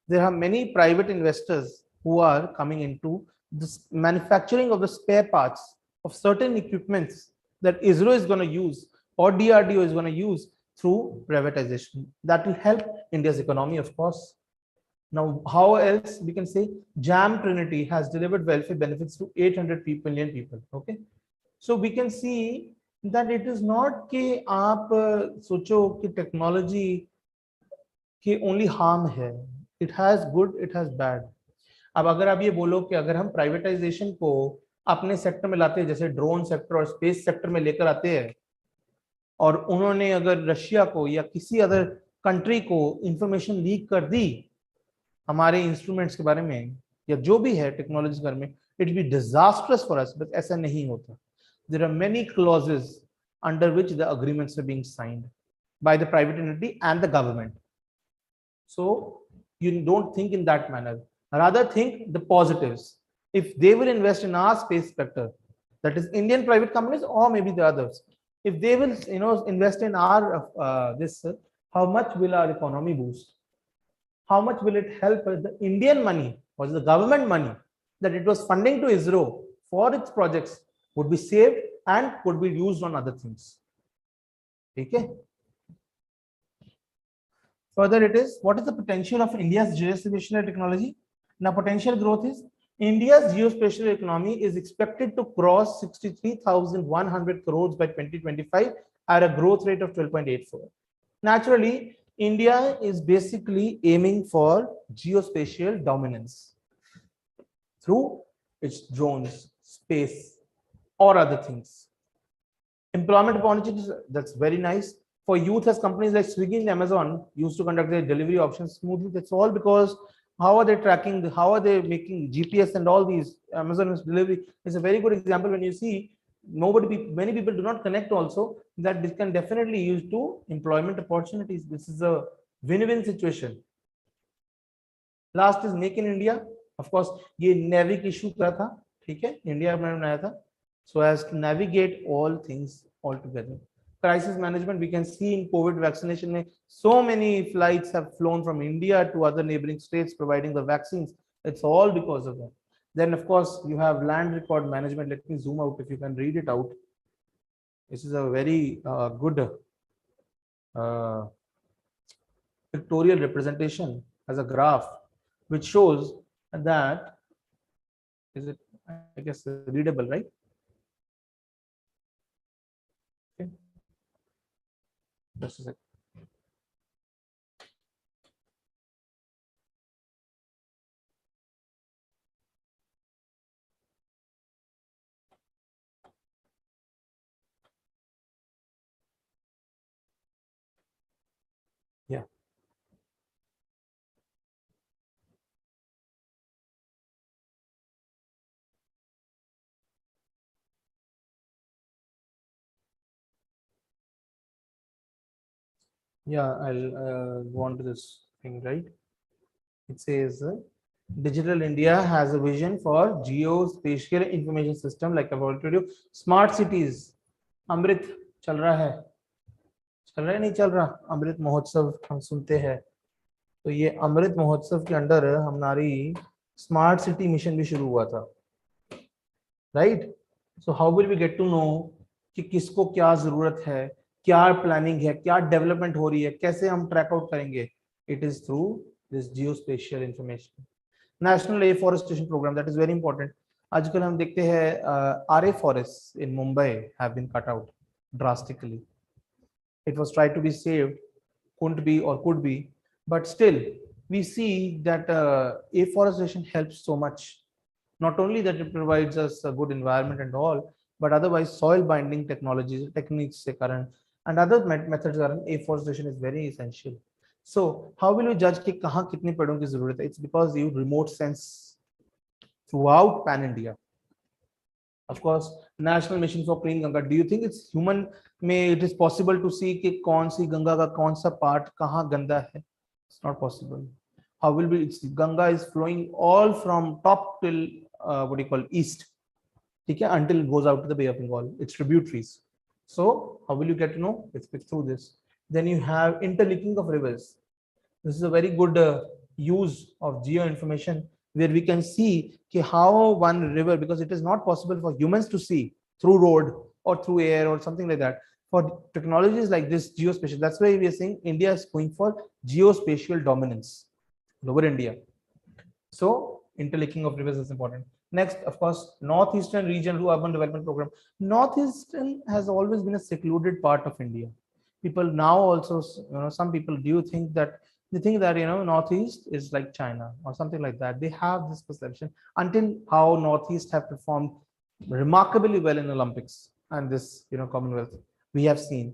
There are many private investors who are coming into this manufacturing of the spare parts of certain equipments that ISRO is going to use or DRDO is going to use through privatization. That will help India's economy, of course. Now, how else we can say JAM Trinity has delivered welfare benefits to 800 million people. Okay, so we can see that it is not कि आप सोचो कि technology कि only harm है. It has good, it has bad. अब अगर आप ये बोलो कि अगर हम प्राइवेटाइजेशन को अपने सेक्टर में लाते हैं, जैसे ड्रोन सेक्टर और स्पेस सेक्टर में लेकर आते हैं, और उन्होंने अगर रशिया को या किसी अदर कंट्री को इंफॉर्मेशन लीक कर दी हमारे इंस्ट्रूमेंट्स के बारे में या जो भी है टेक्नोलॉजी के बारे में, it be disastrous for us. But ऐसा नहीं होता. There are many clauses under which the agreements are being signed by the private entity and the government. So you don't think in that manner, rather think the positives. If they will invest in our space sector, that is Indian private companies or maybe the others, if they will invest in our this, how much will our economy boost? How much will it help the Indian money or the government money that it was funding to ISRO for its projects would be saved and could be used on other things. Okay. Further, it is what is the potential of India's geospatial technology? Now, potential growth is India's geospatial economy is expected to cross 63,100 crores by 2025 at a growth rate of 12.84. Naturally, India is basically aiming for geospatial dominance through its drones, space, or other things. Employment opportunities, that's very nice. For youth, as companies like Swiggy and Amazon used to conduct their delivery options smoothly, that's all because how are they tracking, how are they making GPS and all these? Amazon's delivery is a very good example. When you see many people do not connect also, that this can definitely use to employment opportunities. This is a win-win situation. Last is Make in India. Of course, ये NAVIC issue का था, ठीक है, India में बनाया था, so as to navigate all things all together. Crisis management, we can see in COVID vaccination, so many flights have flown from India to other neighboring states providing the vaccines. It's all because of that. Then, of course, you have land record management. Let me zoom out if you can read it out. This is a very good pictorial representation as a graph, which shows that, is it, I guess, readable, right? Okay. Just a second. Yeah. Yeah, I'll go on to this thing, right? It says Digital India has a vision for geospatial information system, like I've already told you. Smart cities, Amrit चल रहा है, चल रहा है नहीं चल रहा? अमृत महोत्सव हम सुनते हैं, तो ये अमृत महोत्सव के अंडर हमारी स्मार्ट सिटी मिशन भी शुरू हुआ था, right? So how will we get to know कि किसको क्या जरूरत है, क्या प्लानिंग है, क्या डेवलपमेंट हो रही है, कैसे हम ट्रैक आउट करेंगे? It is through this geospatial information. National afforestation programme, that is very important. आजकल हम देखते हैं Aarey forest in Mumbai have been cut out drastically. It was tried to be saved, couldn't be or could be, but still we see that afforestation helps so much. Not only that it provides us a good environment and all, but otherwise soil binding technologies, techniques से कारण and other methods कारण afforestation is very essential. So how will you judge कि कहाँ कितने पेड़ों की जरूरत है? It's because you remote sense throughout pan India. Of course, National Mission for Clean Ganga. Do you think it's human? May it is possible to see कि कौन सी गंगा का कौन सा part कहाँ गंदा है? It's not possible. How will be? It's Ganga is flowing all from top till what do you call east, okay, until it goes out to the Bay of Bengal. It's tributaries. So how will you get to know? It's through this. Then you have interlinking of rivers. This is a very good use of geo information where we can see how one river, because it is not possible for humans to see through road or through air or something like that. For technologies like this geospatial, that's why we are saying India is going for geospatial dominance over India. So interlinking of rivers is important. Next, of course, northeastern region urban development program. Northeastern has always been a secluded part of India. People now also, some people do think that they think that northeast is like China or something like that. They have this perception until how northeast have performed remarkably well in Olympics and this Commonwealth we have seen.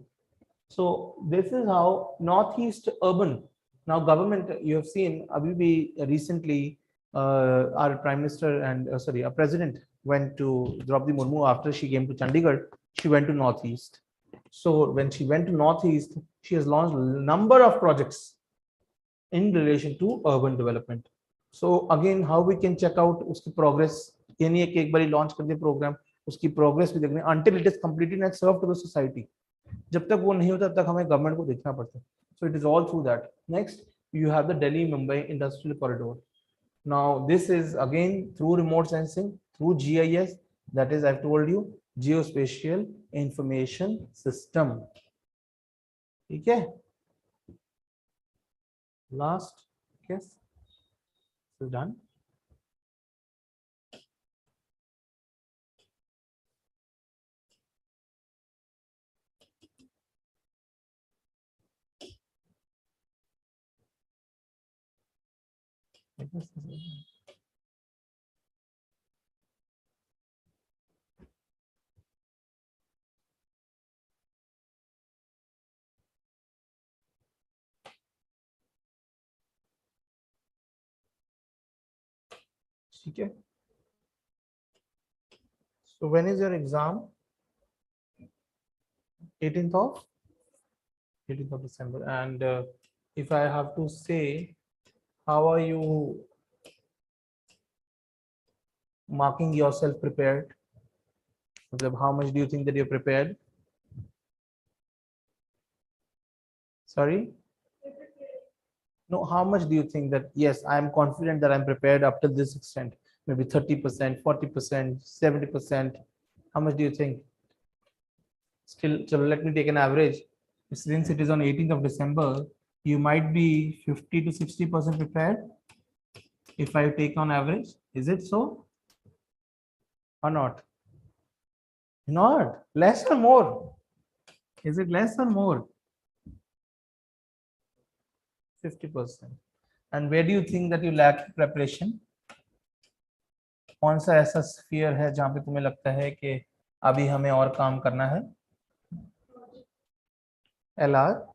So this is how northeast urban. Now government, you have seen Abhi recently our prime minister and our president went to Draupadi Murmu after she came to Chandigarh. She went to northeast. So when she went to northeast, she has launched a number of projects in relation to urban development. So again, how we can check out uski progress? ये नहीं है कि एक बारी launch कर दे program, उसकी progress भी देखने until it is completed and served to the society. जब तक वो नहीं होता तब तक हमें government को देखना पड़ता है. So it is all through that. Next, you have the Delhi-Mumbai Industrial Corridor. Now this is again through remote sensing, through GIS. That is, I've told you, geospatial information system. Okay. Last, yes, this is done. Okay. So when is your exam? 18th of December. And if I have to say, how are you marking yourself prepared? How much do you think that you're prepared? Sorry? No, how much do you think that, yes, I'm confident that I'm prepared up to this extent? Maybe 30%, 40%, 70%. How much do you think? Still, so let me take an average. Since it is on 18th of December, you might be 50 to 60% prepared. If I take on average, is it so? Or not? Not less or more? Is it less or more? 50%. And where do you think that you lack preparation? कौन सा ऐसा sphere है जहां पे तुम्हें लगता है कि अभी हमें और काम करना है? LR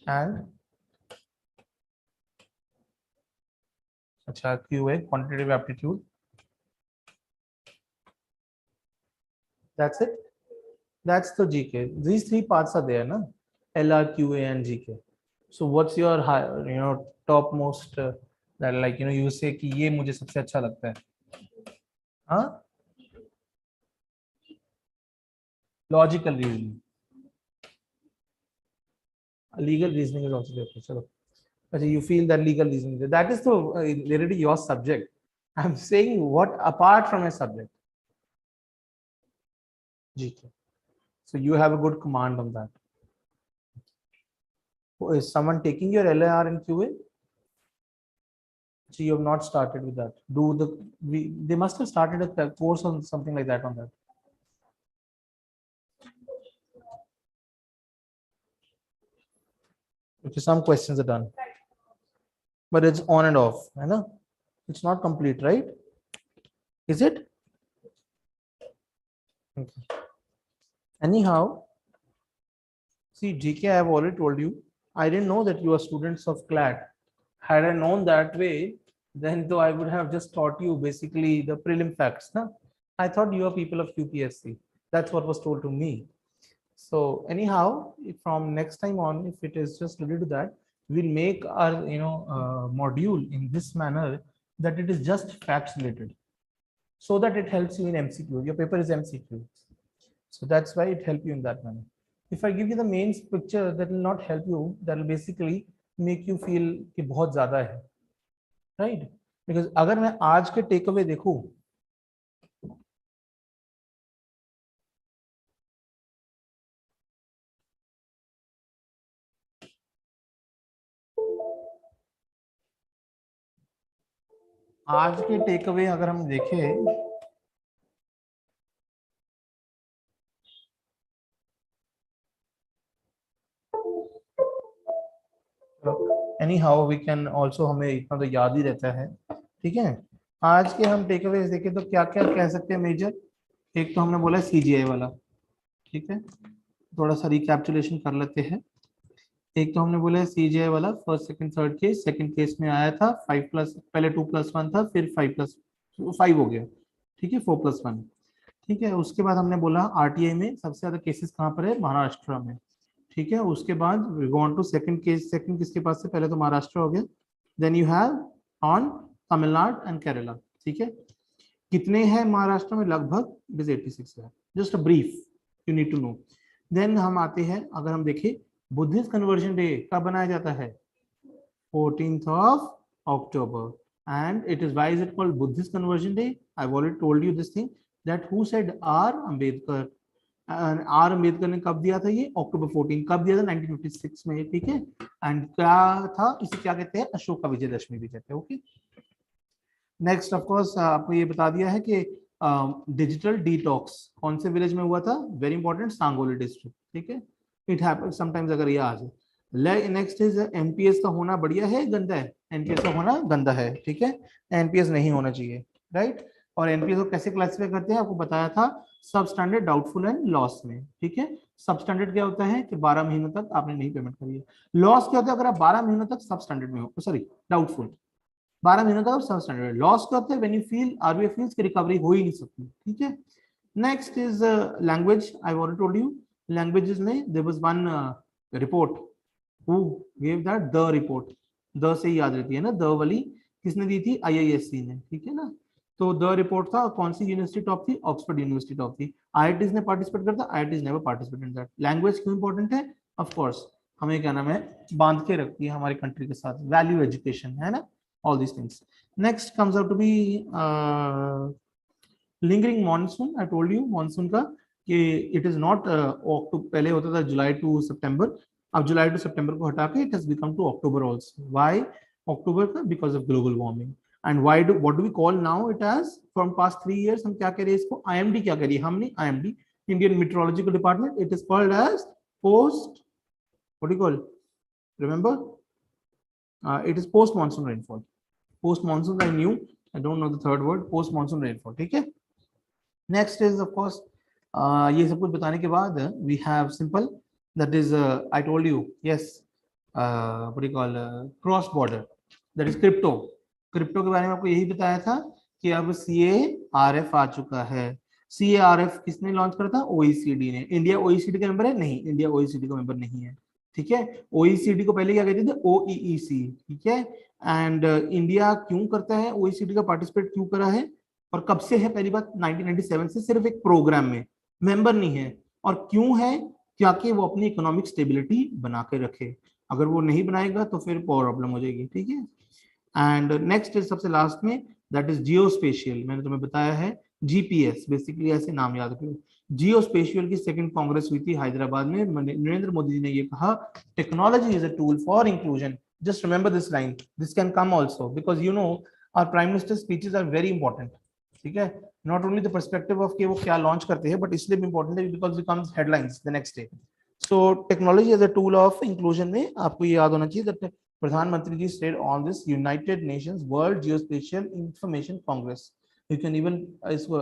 and अच्छा QA, quantitative aptitude. That's it. That's the GK. These three parts are there, na? LR, QA, and GK. So what's your topmost that like you say कि ये मुझे सबसे अच्छा लगता है? हाँ? Logical reasoning. Legal reasoning is also there. Chalo. But you feel that legal reasoning, that is already your subject. I'm saying what apart from a subject. GK. So you have a good command on that. Is someone taking your LAR and QA? So you have not started with that. They must have started a course on something like that on that. Okay, some questions are done, but it's on and off. I know it's not complete, right? Is it? Okay. Anyhow, see, GK, I have already told you. I didn't know that you are students of CLAT. Had I known that way, then though I would have just taught you basically the prelim facts. Huh? I thought you are people of UPSC. That's what was told to me. So anyhow, from next time on, if it is just related to that, we'll make our module in this manner that it is just facts related, so that it helps you in MCQ. Your paper is MCQ, so that's why it helps you in that manner. If I give you the main picture, that will not help you. That will basically make you feel कि बहुत ज़्यादा है, right? Because अगर मैं आज के take away देखूं, आज के टेक अवे अगर हम देखें, anyhow we can also, हमें इतना तो याद ही रहता है, ठीक है। आज के हम टेक अवेज देखें तो क्या क्या कह सकते हैं मेजर। एक तो हमने बोला CGI वाला, ठीक है, थोड़ा सा रिकैप्चुलेशन कर लेते हैं। एक तो हमने बोला CGI वाला first second third case, second case में आया था 5+, पहले 2+1 था, फिर 5+5 हो गया, ठीक है, 4+1, ठीक है। उसके बाद हमने बोला RTI में सबसे ज्यादा केसेस कहाँ पर है, महाराष्ट्र में, ठीक है। उसके बाद gone to second case, second किसके पास से, पहले तो महाराष्ट्र हो गया, then you have on Tamil Nadu and Kerala, ठीक है। कितने हैं महाराष्ट्र में, लगभग इट इज 86 है, just a brief you need to know. Then हम आते हैं, अगर हम देखें बुद्धिस्ट कन्वर्जन डे कब बनाया जाता है, 14th of October, and it is, why is it called Buddhist Conversion Day? I've already told you this thing, that who said R. Ambedkar, R Ambedkar ने कब दिया था ये, October 14 कब दिया था, 1956 में, ठीक है। एंड क्या था, इसे क्या कहते हैं, अशोक का विजयदशमी भी कहते हैं, ओके। नेक्स्ट ऑफ कोर्स आपको ये बता दिया है कि डिजिटल डिटॉक्स कौन से विलेज में हुआ था, वेरी इंपॉर्टेंट, सांगोली डिस्ट्रिक्ट, ठीक है। इट हैपेंस समटाइम्स, अगर ये आ जाए। नेक्स्ट इज एनपीएस का होना बढ़िया है, गंदा है, एनपीएस का होना गंदा है, ठीक है, एनपीएस नहीं होना चाहिए, राइट। और एनपीएस को कैसे क्लासिफाई करते हैं, आपको बताया था, सब स्टैंडर्ड, डाउटफुल एंड लॉस में, ठीक है। सब स्टैंडर्ड क्या होता है कि 12 महीनों तक आपने नहीं पेमेंट करी है। लॉस क्या होता है, अगर आप 12 महीनों तक सब स्टैंडर्ड में हो, सॉरी डाउटफुल, 12 महीनों तक सब स्टैंडर्ड। लॉस क्या होता है, when you feel, RBI feels की रिकवरी हो ही नहीं सकती, ठीक है। Next is language, I already told you, languages में there was one report, who give that, the report, the से ही याद रहती है ना, द वाली किसने दी थी, आईआईएससी ने, ठीक है ना। तो द रिपोर्ट था, कौन सी यूनिवर्सिटी टॉप थी, ऑक्सफोर्ड यूनिवर्सिटी टॉप थी। आईआईटीज ने पार्टिसिपेट करता, IITs never participate in that. Language क्यों इंपॉर्टेंट है, ऑफ कोर्स हमें क्या नाम है, बांध के रखती है हमारे कंट्री के साथ, वैल्यू एजुकेशन है ना, all these things. Next comes out to be lingering monsoon. I told you monsoon का कि it is not पहले होता था जुलाई टू सितंबर, अब जुलाई टू सितंबर को हटा के it has become to October also. Why October का, because of global warming. And why do, what do we call now it as, from past 3 years हम क्या कह रहे हैं इसको, IMD क्या कह रही है, हम नहीं, IMD, Indian Meteorological Department, it is called as post, what do you call, remember, it is post monsoon rainfall. Post monsoon I knew, I don't know the third word, post monsoon rainfall, ठीक है। Next is of course ये सब कुछ बताने के बाद we have simple, that is I told you, yes, what do you call, cross border, that is crypto। Crypto के बारे में आपको यही बताया था कि अब CARF आ चुका है। CARF किसने लॉन्च करा था, OECD ने। इंडिया OECD का मेंबर है, नहीं, इंडिया OECD का मेंबर नहीं है, ठीक है। OECD को पहले क्या कहते थे, OEEC, ठीक है। एंड इंडिया क्यों करता है, OECD का पार्टिसिपेट क्यों करा है, और कब से है, पहली बात 1997 से, सिर्फ एक प्रोग्राम में, मेंबर नहीं है। और क्यों है, क्योंकि वो अपनी इकोनॉमिक स्टेबिलिटी बना के रखे, अगर वो नहीं बनाएगा तो फिर प्रॉब्लम हो जाएगी, ठीक है। एंड नेक्स्ट इज सबसे लास्ट में, दैट इज जियो स्पेशियल, मैंने तुम्हें बताया है, जीपीएस, बेसिकली ऐसे नाम याद रखो। जियो स्पेशियल की सेकंड कांग्रेस हुई थी हैदराबाद में, नरेंद्र मोदी जी ने ये कहा, technology is a tool for inclusion. Just remember this line, this can come also, because you know our prime minister speeches are very important, ठीक है। Not only the perspective of कि वो क्या लॉन्च करते हैं, बट इसलिए भी important है because becomes headlines the next day. So technology as a tool of inclusion में आपको ये याद होना चाहिए दैट प्रधानमंत्री ji stated on this United Nations World Geospatial Information Congress. You can even इसको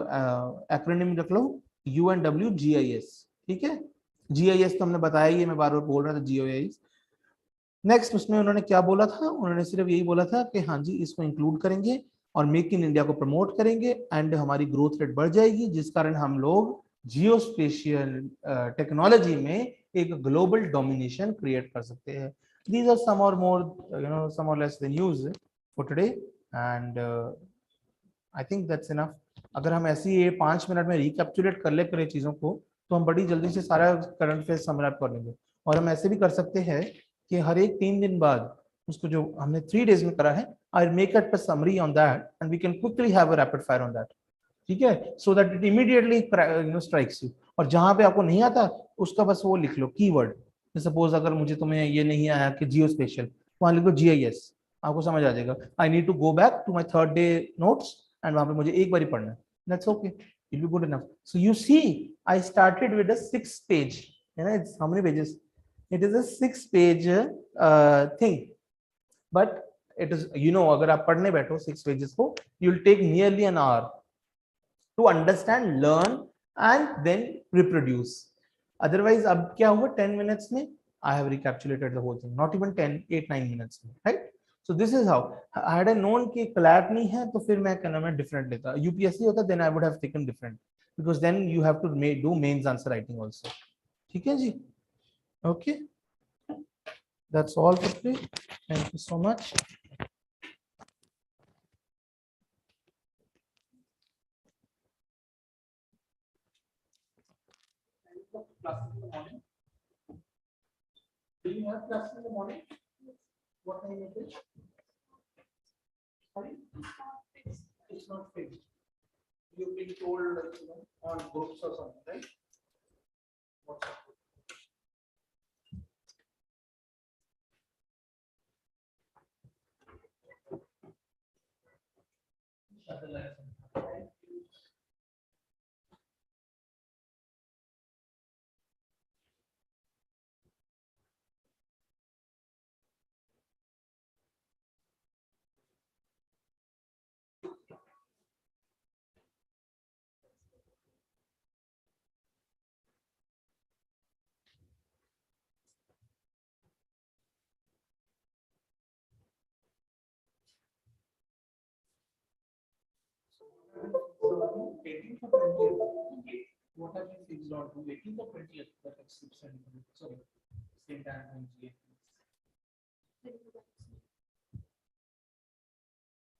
एक्रोनिम रख लो, UNWGIS, ठीक है, GIS तो हमने बताया ही है, मैं बार बार बोल रहा था GIS। नेक्स्ट उसमें उन्होंने क्या बोला था, उन्होंने सिर्फ यही बोला था कि हाँ जी इसको इंक्लूड करेंगे और मेक इन इंडिया को प्रमोट करेंगे एंड हमारी ग्रोथ रेट बढ़ जाएगी, जिस कारण हम लोग जियो स्पेशियल टेक्नोलॉजी में एक ग्लोबल डोमिनेशन क्रिएट कर सकते हैं। दीज आर सम और मोर सम और less the news for today and I think that's enough. अगर हम ऐसे ही 5 मिनट में रिकैप्चुलेट कर ले करें चीजों को, तो हम बड़ी जल्दी से सारा करंट अफेयर समराइज कर लेंगे। और हम ऐसे भी कर सकते हैं कि हर एक 3 दिन बाद उसको, जो हमने 3 days में करा है, I make it summary on that and we can quickly have a rapid fire on that. ठीक है, so that it immediately strikes you. और जहां पे आपको नहीं आता उसका बस वो लिख लो कीवर्ड। सपोज अगर मुझे तुम्हें ये नहीं आया कि जियो स्पेशल, वहां लिख लो GIS, आपको समझ आ जाएगा। I need to go back to my 3rd day notes and वहां पे मुझे एक बार ही पढ़ना है, that's okay, it be good enough. So you see I started with a 6 page, है ना, it's how many pages, it is a 6 page thing, but it is अगर आप पढ़ने बैठो 6 pages को, you will take nearly an hour to understand, learn, and then reproduce. Otherwise, अब क्या हुआ 10 minutes में I have recapitulated the whole thing. Not even 10, 8, 9 minutes, right? So this is how. Had I known कि CLAT नहीं है, तो फिर मैं क्या नाम है different लेता. UPSC होता, then I would have taken different, because then you have to do mains answer writing also. ठीक है जी? Okay. That's all for today. Thank you so much. Classes in the morning. Do you have classes in the morning? What time is it? Sorry? It's not fixed. You've been told, on groups or something, right? What's up? Other lesson. So 18th or 20th? What have you fixed on? 18th or 20th? That is 6 and sorry, same time.